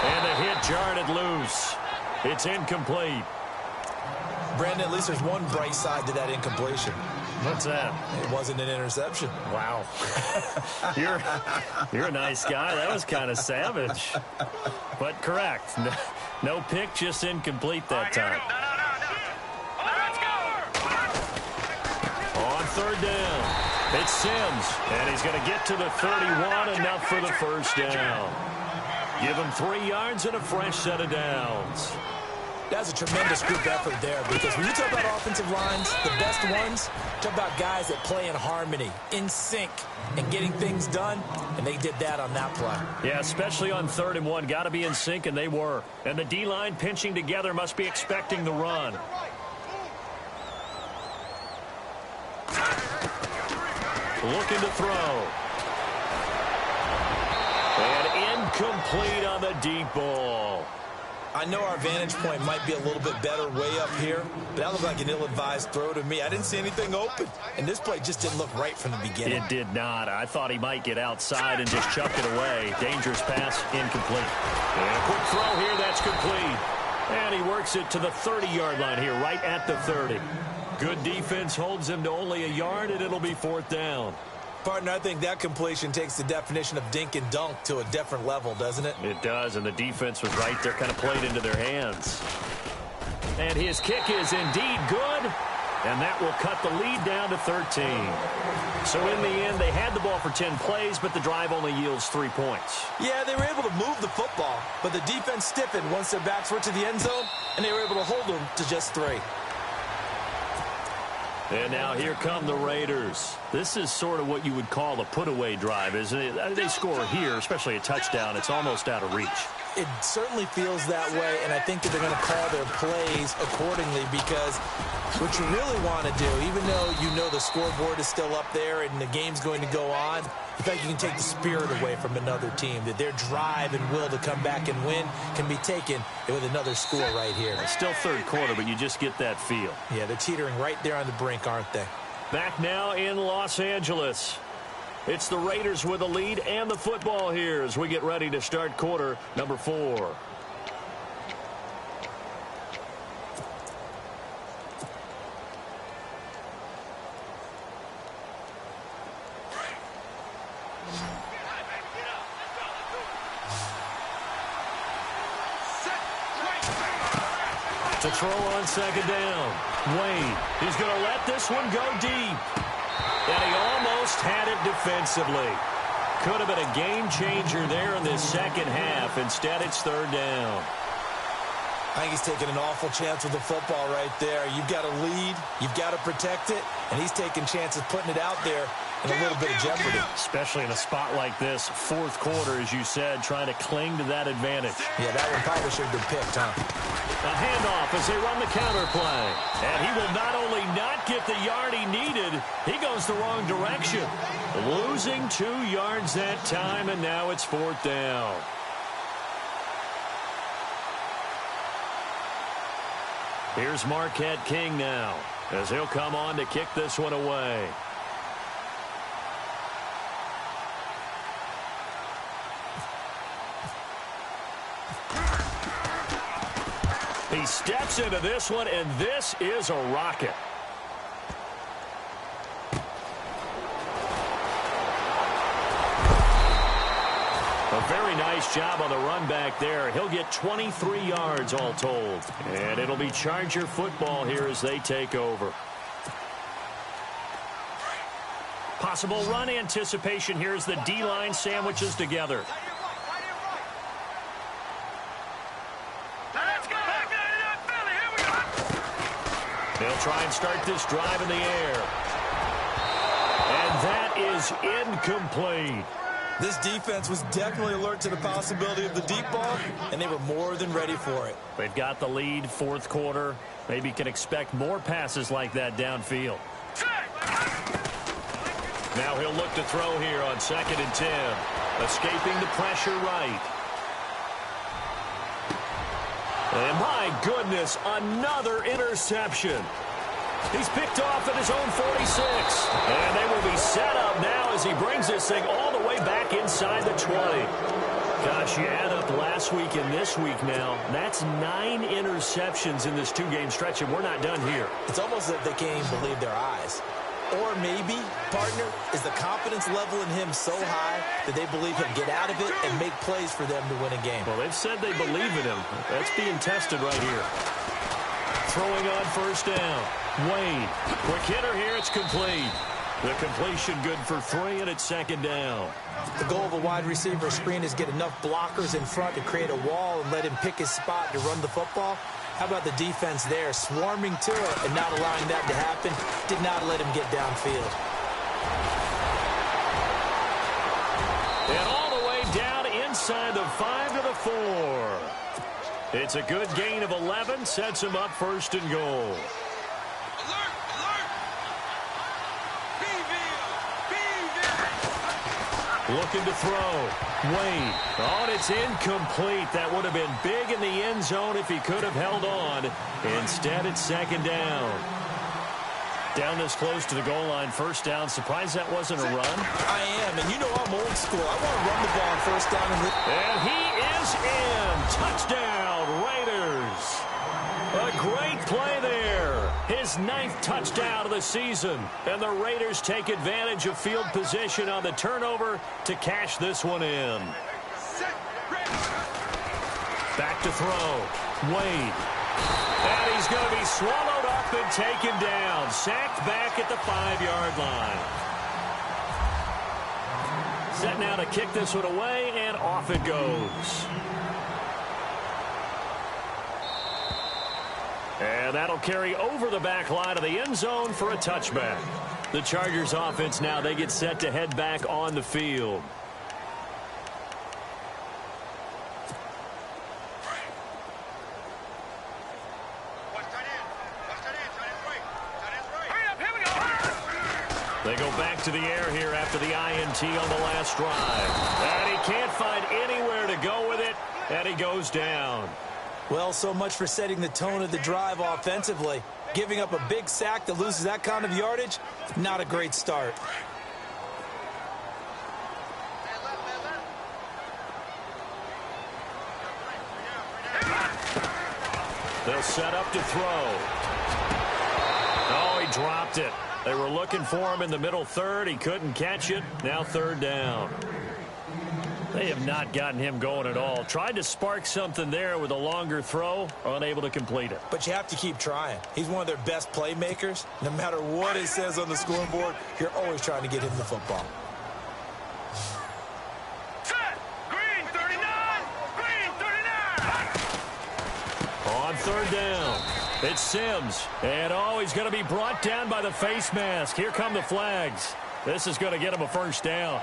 And the hit jarred it loose. It's incomplete. Brandon, at least there's one bright side to that incompletion. What's that? It wasn't an interception. Wow. You're a nice guy. That was kind of savage. But correct. No pick, just incomplete that time. On 3rd down, it's Sims. And he's going to get to the 31, enough for the first down. Give him 3 yards and a fresh set of downs. That's a tremendous group effort there because when you talk about offensive lines, the best ones, talk about guys that play in harmony, in sync, and getting things done, and they did that on that play. Yeah, especially on 3rd and 1. Got to be in sync, and they were. And the D-line pinching together must be expecting the run. Looking to throw. And incomplete on the deep ball. I know our vantage point might be a little bit better way up here, but that looked like an ill-advised throw to me. I didn't see anything open, and this play just didn't look right from the beginning. It did not. I thought he might get outside and just chuck it away. Dangerous pass, incomplete. And a quick throw here, that's complete. And he works it to the 30-yard line here, right at the 30. Good defense holds him to only a yard, and it'll be 4th down. Partner, I think that completion takes the definition of dink and dunk to a different level, doesn't it? It does, and the defense was right there, kind of played into their hands. And his kick is indeed good, and that will cut the lead down to 13. So in the end, they had the ball for 10 plays, but the drive only yields 3 points. Yeah, they were able to move the football, but the defense stiffened once their backs were to the end zone, and they were able to hold them to just 3. And now here come the Raiders. This is sort of what you would call a put-away drive, isn't it? They score here, especially a touchdown. It's almost out of reach. It certainly feels that way, and I think that they're going to call their plays accordingly because what you really want to do, even though you know the scoreboard is still up there and the game's going to go on, I think you can take the spirit away from another team, that their drive and will to come back and win can be taken with another score right here. It's still 3rd quarter, but you just get that feel. Yeah, they're teetering right there on the brink, aren't they? Back now in Los Angeles. It's the Raiders with the lead and the football here as we get ready to start quarter number 4. To throw on second down. Wade, he's going to let this one go deep. And he almost had it defensively. Could have been a game changer there in this second half. Instead, it's third down. I think he's taking an awful chance with the football right there. You've got a lead. You've got to protect it. And he's taking chances putting it out there in a little bit of jeopardy. Especially in a spot like this, fourth quarter, as you said, trying to cling to that advantage. Yeah, that one probably should have been picked, huh? A handoff as they run the counter play. And he will not only not get the yard he needed, he goes the wrong direction. Losing 2 yards that time, and now it's fourth down. Here's Marquette King now, as he'll come on to kick this one away. He steps into this one, and this is a rocket. A very nice job on the run back there. He'll get 23 yards all told. And it'll be Charger football here as they take over. Possible run anticipation here as the D-line sandwiches together. They'll try and start this drive in the air. And that is incomplete. This defense was definitely alert to the possibility of the deep ball, and they were more than ready for it. They've got the lead, fourth quarter. Maybe can expect more passes like that downfield. Now he'll look to throw here on 2nd and 10. Escaping the pressure right. And my goodness, another interception. He's picked off at his own 46. And they will be set up now as he brings this thing all the way back inside the 20. Gosh, you add up last week and this week now. That's 9 interceptions in this 2-game stretch, and we're not done here. It's almost as if they can't even believe their eyes. Or maybe, partner, is the confidence level in him so high that they believe he'll get out of it and make plays for them to win a game. Well, they've said they believe in him. That's being tested right here. Throwing on first down. Wade. Quick hitter here. It's complete. The completion good for 3, and it's 2nd down. The goal of a wide receiver screen is get enough blockers in front to create a wall and let him pick his spot to run the football. How about the defense there, swarming to it and not allowing that to happen? Did not let him get downfield. And all the way down inside the 5 to the 4. It's a good gain of 11, sets him up 1st and goal. Looking to throw. Wade. Oh, and it's incomplete. That would have been big in the end zone if he could have held on. Instead, it's 2nd down. Down this close to the goal line, first down. Surprised that wasn't a run? I am, and you know I'm old school. I want to run the ball on first down. And he is in. Touchdown, Raiders. A great play there. His 9th touchdown of the season. And the Raiders take advantage of field position on the turnover to cash this one in. Back to throw. Wade. And he's going to be swallowed up and taken down. Sacked back at the 5-yard line. Set now to kick this one away, and off it goes. And that'll carry over the back line of the end zone for a touchback. The Chargers offense now, they get set to head back on the field. They go back to the air here after the INT on the last drive. And he can't find anywhere to go with it, and he goes down. Well, so much for setting the tone of the drive offensively. Giving up a big sack that loses that kind of yardage, not a great start. They'll set up to throw. Oh, he dropped it. They were looking for him in the middle third. He couldn't catch it. Now third down. They have not gotten him going at all. Tried to spark something there with a longer throw. Unable to complete it. But you have to keep trying. He's one of their best playmakers. No matter what it says on the scoreboard, you're always trying to get him the football. Set. Green 39. Green 39. On third down, it's Sims. And, oh, he's going to be brought down by the face mask. Here come the flags. This is going to get him a first down.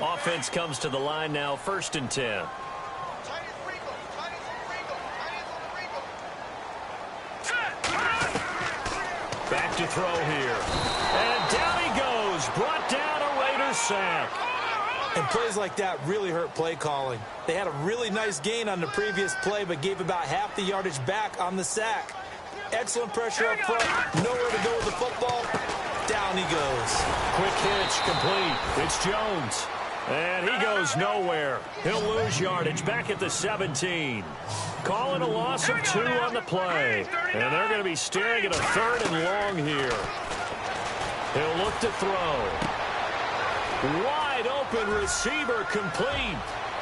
Offense comes to the line now, 1st and 10. Back to throw here. And down he goes. Brought down a Raiders sack. And plays like that really hurt play calling. They had a really nice gain on the previous play, but gave about half the yardage back on the sack. Excellent pressure up front. Nowhere to go with the football. Down he goes. Quick hitch, complete. It's Jones. And he goes nowhere. He'll lose yardage back at the 17. Calling a loss of 2 on the play. And they're going to be staring at a 3rd and long here. He'll look to throw. Wide open receiver complete.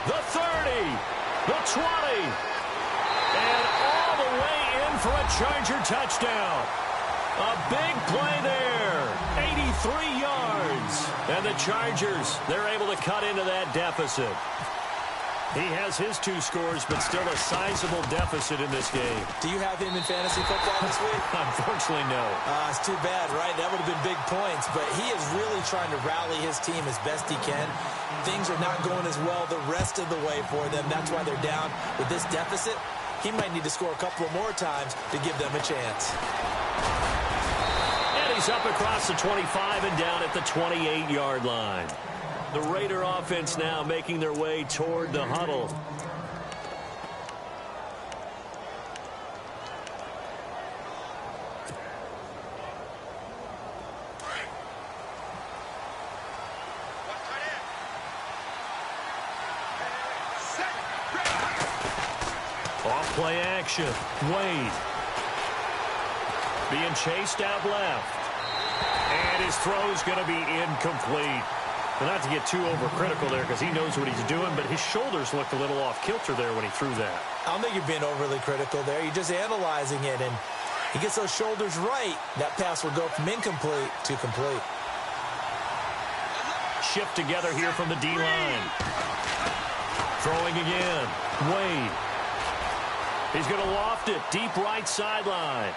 The 30. The 20. And all the way in for a Charger touchdown. A big play there. 83 yards. And the Chargers, they're able to cut into that deficit. He has his 2 scores, but still a sizable deficit in this game. Do you have him in fantasy football this week? Unfortunately, no. It's too bad, right? That would have been big points. But he is really trying to rally his team as best he can. Things are not going as well the rest of the way for them. That's why they're down with this deficit. He might need to score a couple of more times to give them a chance. And he's up across the 25 and down at the 28-yard line. The Raider offense now making their way toward the huddle. Off play action. Wade. Being chased out left. And his throw's going to be incomplete. Well, not to get too overcritical there because he knows what he's doing, but his shoulders looked a little off kilter there when he threw that. I don't think you're being overly critical there. You're just analyzing it, and he gets those shoulders right. That pass will go from incomplete to complete. Shift together here from the D-line. Throwing again. Wade. He's going to loft it deep right sideline.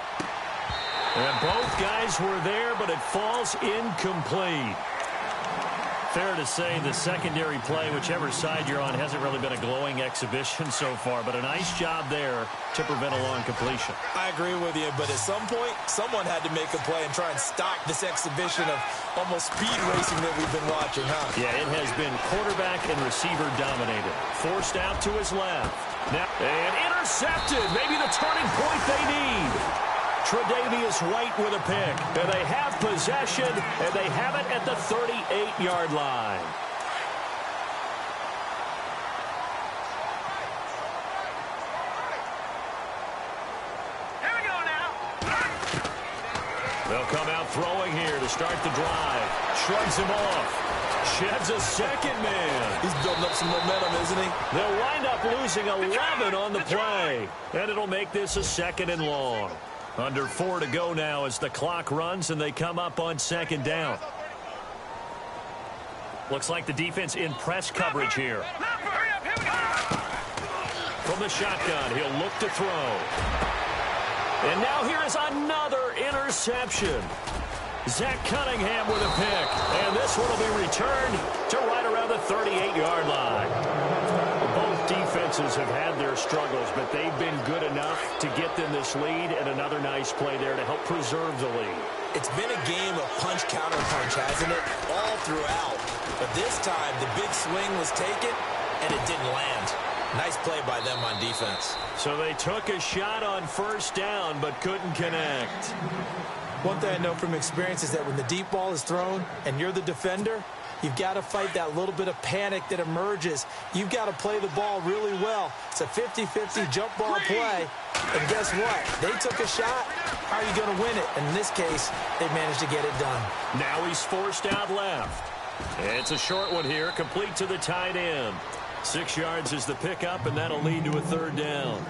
And both guys were there, but it falls incomplete. Fair to say the secondary play, whichever side you're on, hasn't really been a glowing exhibition so far, but a nice job there to prevent a long completion. I agree with you, but at some point, someone had to make a play and try and stop this exhibition of almost speed racing that we've been watching, huh? Yeah, it has been quarterback and receiver dominated. Forced out to his left. Now, and intercepted. Maybe the turning point they need. Tre'Davious White with a pick. And they have possession, and they have it at the 38-yard line. Here we go now. They'll come out throwing here to start the drive. Shrugs him off. Sheds a second man. He's building up some momentum, isn't he? They'll wind up losing 11 on the play. And it'll make this a 2nd and long. Under 4 to go now as the clock runs and they come up on 2nd down. Looks like the defense in press coverage here. From the shotgun, he'll look to throw. And now here is another interception. Zach Cunningham with a pick. And this one will be returned to right around the 38-yard line. Both defenses have had their struggles, but they've been good enough to get them this lead, and another nice play there to help preserve the lead. It's been a game of punch, counter punch, hasn't it? All throughout. But this time, the big swing was taken, and it didn't land. Nice play by them on defense. So they took a shot on 1st down, but couldn't connect. One thing I know from experience is that when the deep ball is thrown and you're the defender, You've got to fight that little bit of panic that emerges. You've got to play the ball really well. It's a 50-50 jump ball play. And guess what? They took a shot. How are you going to win it? And in this case, they managed to get it done. Now he's forced out left. It's a short one here, complete to the tight end. 6 yards is the pickup, and that'll lead to a third down.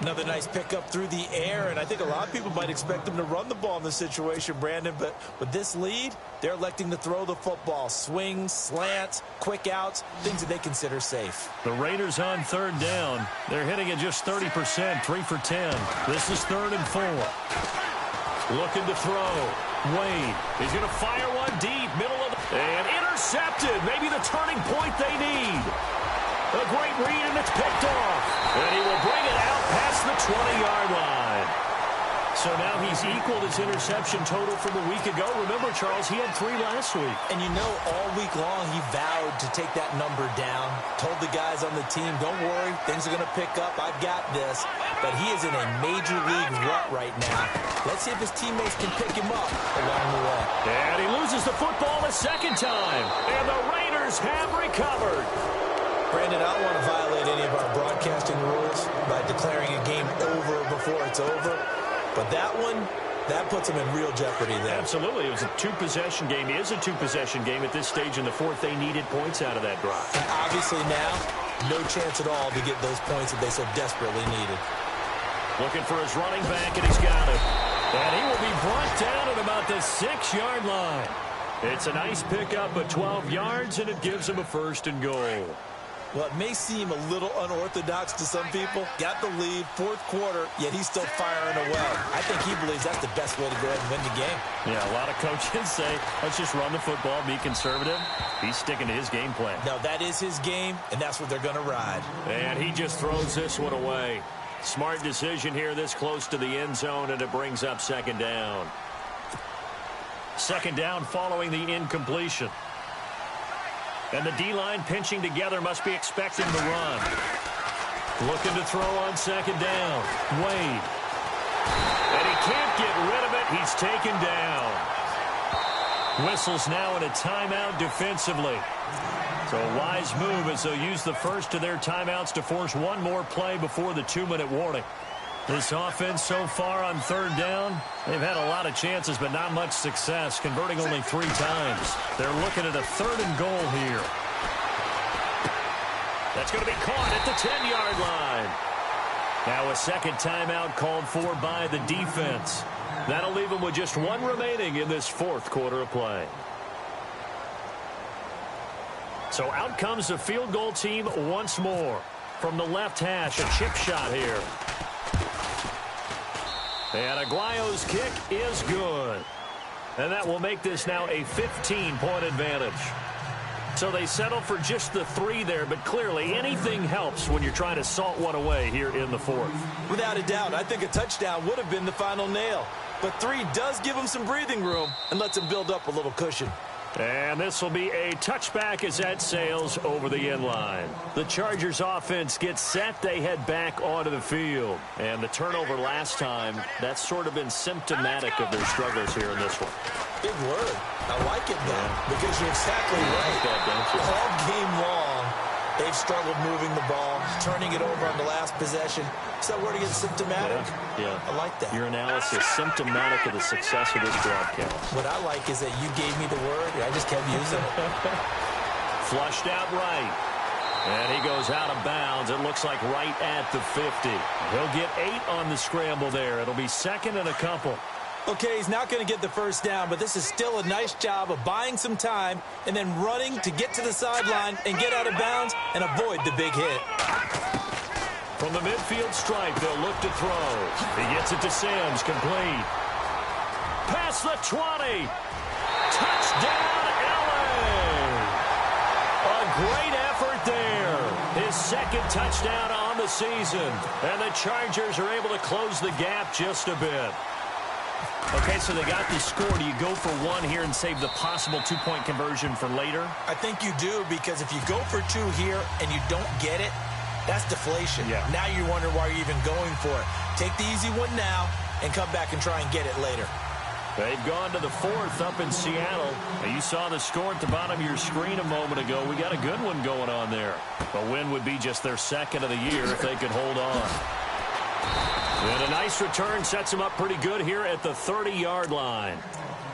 Another nice pickup through the air, and I think a lot of people might expect them to run the ball in this situation, Brandon, but with this lead, they're electing to throw the football. Swings, slants, quick outs, things that they consider safe. The Raiders on third down. They're hitting at just 30%, 3 for 10. This is 3rd and 4. Looking to throw. Wade. He's going to fire one deep, middle of the... And intercepted. Maybe the turning point they need. A great read, and it's picked off. And he will bring it out past the 20-yard line. So now he's equaled his interception total from a week ago. Remember, Charles, he had 3 last week. And you know, all week long, he vowed to take that number down. Told the guys on the team, don't worry, things are going to pick up. I've got this. But he is in a major league rut right now. Let's see if his teammates can pick him up along the way. And he loses the football a second time. And the Raiders have recovered. Brandon, I don't want to violate any of our broadcasting rules by declaring a game over before it's over. But that one, that puts them in real jeopardy there. Absolutely. It was a 2-possession game. It is a 2-possession game at this stage in the fourth. They needed points out of that drive. And obviously now, no chance at all to get those points that they so desperately needed. Looking for his running back, and he's got it. And he will be brought down at about the 6-yard line. It's a nice pickup of 12 yards, and it gives him a 1st and goal. Well, it may seem a little unorthodox to some people. Got the lead, 4th quarter, yet he's still firing away. I think he believes that's the best way to go ahead and win the game. Yeah, a lot of coaches say, let's just run the football, be conservative. He's sticking to his game plan. No, that is his game, and that's what they're going to ride. And he just throws this one away. Smart decision here this close to the end zone, and it brings up 2nd down. 2nd down following the incompletion. And the D-line pinching together, must be expecting the run. Looking to throw on 2nd down. Wade. And he can't get rid of it. He's taken down. Whistles now in a timeout defensively. So a wise move as they'll use the first of their timeouts to force one more play before the 2-minute warning. This offense so far on 3rd down, they've had a lot of chances, but not much success, converting only 3 times. They're looking at a 3rd and goal here. That's going to be caught at the 10-yard line. Now a 2nd timeout called for by the defense. That'll leave them with just 1 remaining in this 4th quarter of play. So out comes the field goal team once more. From the left hash, a chip shot here. And Aguayo's kick is good. And that will make this now a 15-point advantage. So they settle for just the 3 there, but clearly anything helps when you're trying to salt one away here in the 4th. Without a doubt, I think a touchdown would have been the final nail. But 3 does give them some breathing room and lets them build up a little cushion. And this will be a touchback as that sails over the end line. The Chargers offense gets set. They head back onto the field. And the turnover last time, that's sort of been symptomatic of their struggles here in this one. Big word. I like it, though, because you're exactly right. Like that, don't you? All game long, they've struggled moving the ball, turning it over on the last possession. Is that word again, symptomatic? Yeah. I like that. Your analysis, symptomatic of the success of this broadcast. What I like is that you gave me the word, I just kept using it. Flushed out right. And he goes out of bounds. It looks like right at the 50. He'll get 8 on the scramble there. It'll be 2nd and a couple. Okay, he's not going to get the first down, but this is still a nice job of buying some time and then running to get to the sideline and get out of bounds and avoid the big hit. From the midfield stripe, they'll look to throw. He gets it to Sims, complete. Past the 20. Touchdown, LA! A great effort there. His 2nd touchdown on the season. And the Chargers are able to close the gap just a bit. Okay, so they got the score. Do you go for 1 here and save the possible 2-point conversion for later? I think you do, because if you go for 2 here and you don't get it, that's deflation. Yeah. Now you wonder why you're even going for it. Take the easy one now and come back and try and get it later. They've gone to the fourth up in Seattle. Now, you saw the score at the bottom of your screen a moment ago. We got a good one going on there. A win would be just their second of the year if they could hold on. And a nice return sets them up pretty good here at the 30-yard line.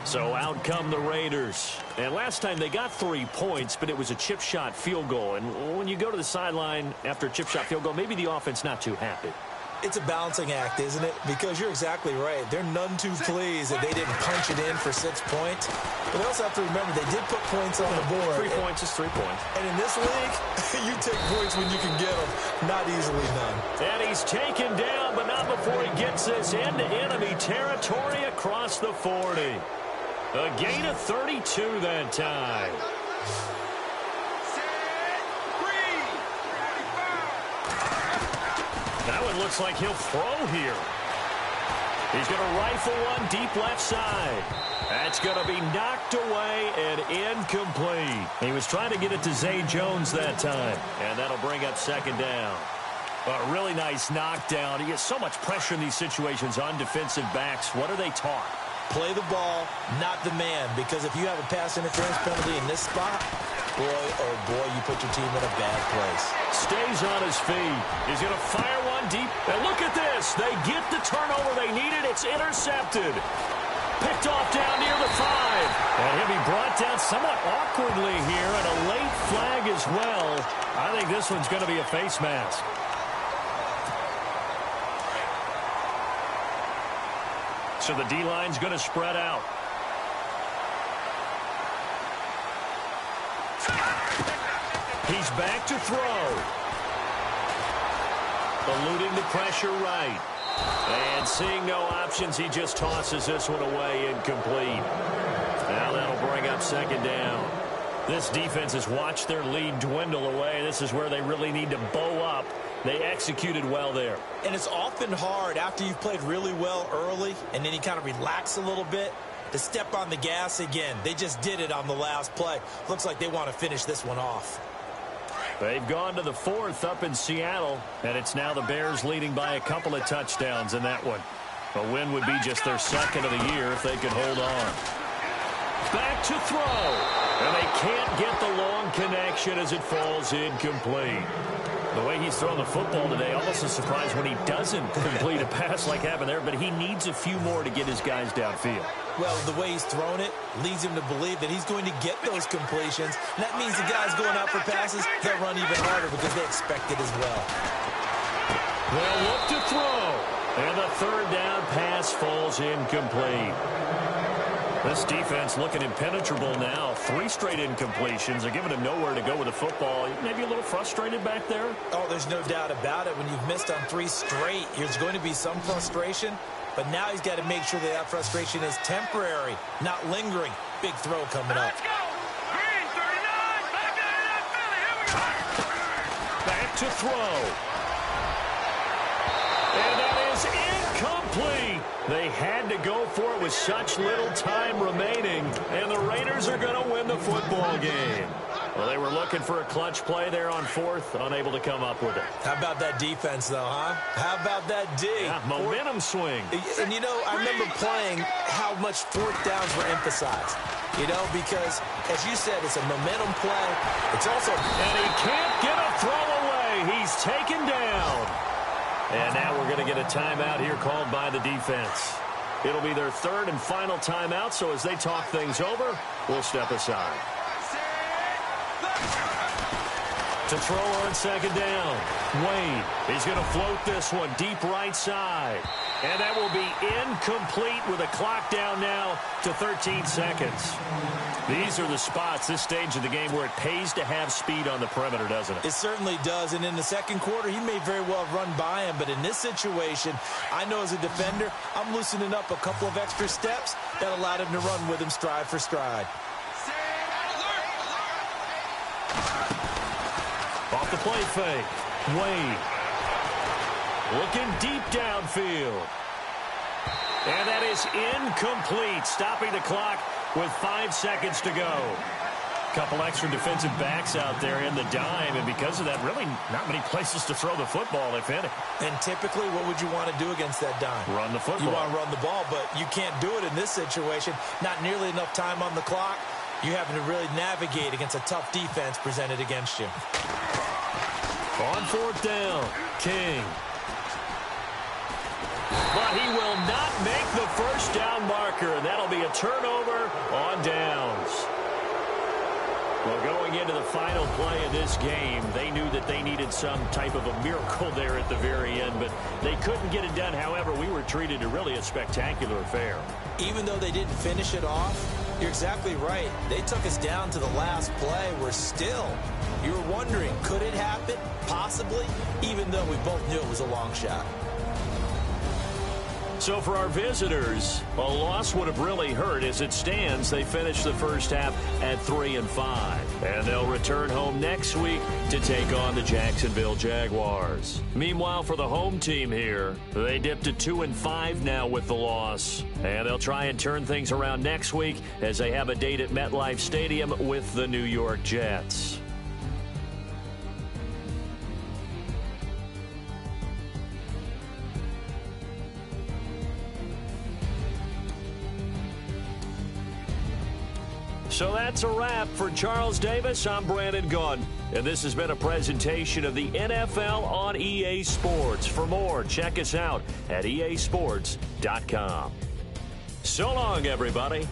So out come the Raiders. And last time they got 3 points, but it was a chip shot field goal. And when you go to the sideline after a chip shot field goal, maybe the offense not too happy. It's a balancing act, isn't it? Because you're exactly right. They're none too pleased that they didn't punch it in for 6 points. But they also have to remember they did put points on the board. 3 points is 3 points. And in this league, you take points when you can get them. Not easily done. And he's taken down, but not before he gets this into enemy territory across the 40. A gain of 32 that time. That one looks like he'll throw here. He's going to rifle one deep left side. That's going to be knocked away and incomplete. He was trying to get it to Zay Jones that time. And that'll bring up second down. A really nice knockdown. He gets so much pressure in these situations on defensive backs. What are they taught? Play the ball, not the man. Because if you have a pass interference penalty in this spot, boy, oh boy, you put your team in a bad place. Stays on his feet. He's going to fire one deep. And look at this. They get the turnover they needed. It's intercepted. Picked off down near the 5. And he'll be brought down somewhat awkwardly here. And a late flag as well. I think this one's going to be a face mask. So the D-line's going to spread out. He's back to throw. Eluding the pressure right. And seeing no options, he just tosses this one away incomplete. Now that'll bring up second down. This defense has watched their lead dwindle away. This is where they really need to bow up. They executed well there. And it's often hard after you've played really well early and then you kind of relax a little bit to step on the gas again. They just did it on the last play. Looks like they want to finish this one off. They've gone to the fourth up in Seattle, and it's now the Bears leading by a couple of touchdowns in that one. A win would be just their second of the year if they could hold on. Back to throw, and they can't get the long connection as it falls incomplete. The way he's thrown the football today, almost a surprise when he doesn't complete a pass like happened there, but he needs a few more to get his guys downfield. Well, the way he's thrown it leads him to believe that he's going to get those completions. And that means the guys going out for passes, they'll run even harder because they expect it as well. They'll look to throw, and the third down pass falls incomplete. This defense looking impenetrable now. 3 straight incompletions. They're giving him nowhere to go with the football. Maybe a little frustrated back there. Oh, there's no doubt about it. When you've missed on 3 straight, there's going to be some frustration. But now he's got to make sure that that frustration is temporary, not lingering. Big throw coming up. Let's go. Green 39. Back out of that Philly. Here we go. Back to throw. And that is incomplete. They had to go for it with such little time remaining, and the Raiders are going to win the football game. Well, they were looking for a clutch play there on fourth, unable to come up with it. How about that defense, though, huh? How about that D? Yeah, momentum swing. And, you know, I remember playing how much fourth downs were emphasized. You know, because, as you said, it's a momentum play. It's also... And he can't get a throw away. He's taken down. And now we're going to get a timeout here called by the defense. It'll be their third and final timeout, so as they talk things over, we'll step aside. To throw on second down. Wade, he's going to float this one deep right side. And that will be incomplete with a clock down now to 13 seconds. These are the spots, this stage of the game, where it pays to have speed on the perimeter, doesn't it? It certainly does. And in the second quarter, he may very well run by him. But in this situation, I know as a defender, I'm loosening up a couple of extra steps that allowed him to run with him stride for stride. Off the play fake. Wade. Looking deep downfield. And that is incomplete, stopping the clock with 5 seconds to go. couple extra defensive backs out there in the dime, and because of that, really not many places to throw the football, if any. And typically, what would you want to do against that dime? Run the football. You want to run the ball, but you can't do it in this situation. Not nearly enough time on the clock. You having to really navigate against a tough defense presented against you. On fourth down, King. But he will not make the first down marker, and that'll be a turnover on downs. Well, going into the final play of this game, they knew that they needed some type of a miracle there at the very end, but they couldn't get it done. However, we were treated to really a spectacular affair. Even though they didn't finish it off, you're exactly right. They took us down to the last play. We're still, you were wondering, could it happen? Possibly, even though we both knew it was a long shot. So for our visitors, a loss would have really hurt. As it stands, they finished the first half at 3-5. And they'll return home next week to take on the Jacksonville Jaguars. Meanwhile, for the home team here, they dipped to 2-5 now with the loss. And they'll try and turn things around next week as they have a date at MetLife Stadium with the New York Jets. So that's a wrap. For Charles Davis, I'm Brandon Gunn. And this has been a presentation of the NFL on EA Sports. For more, check us out at easports.com. So long, everybody.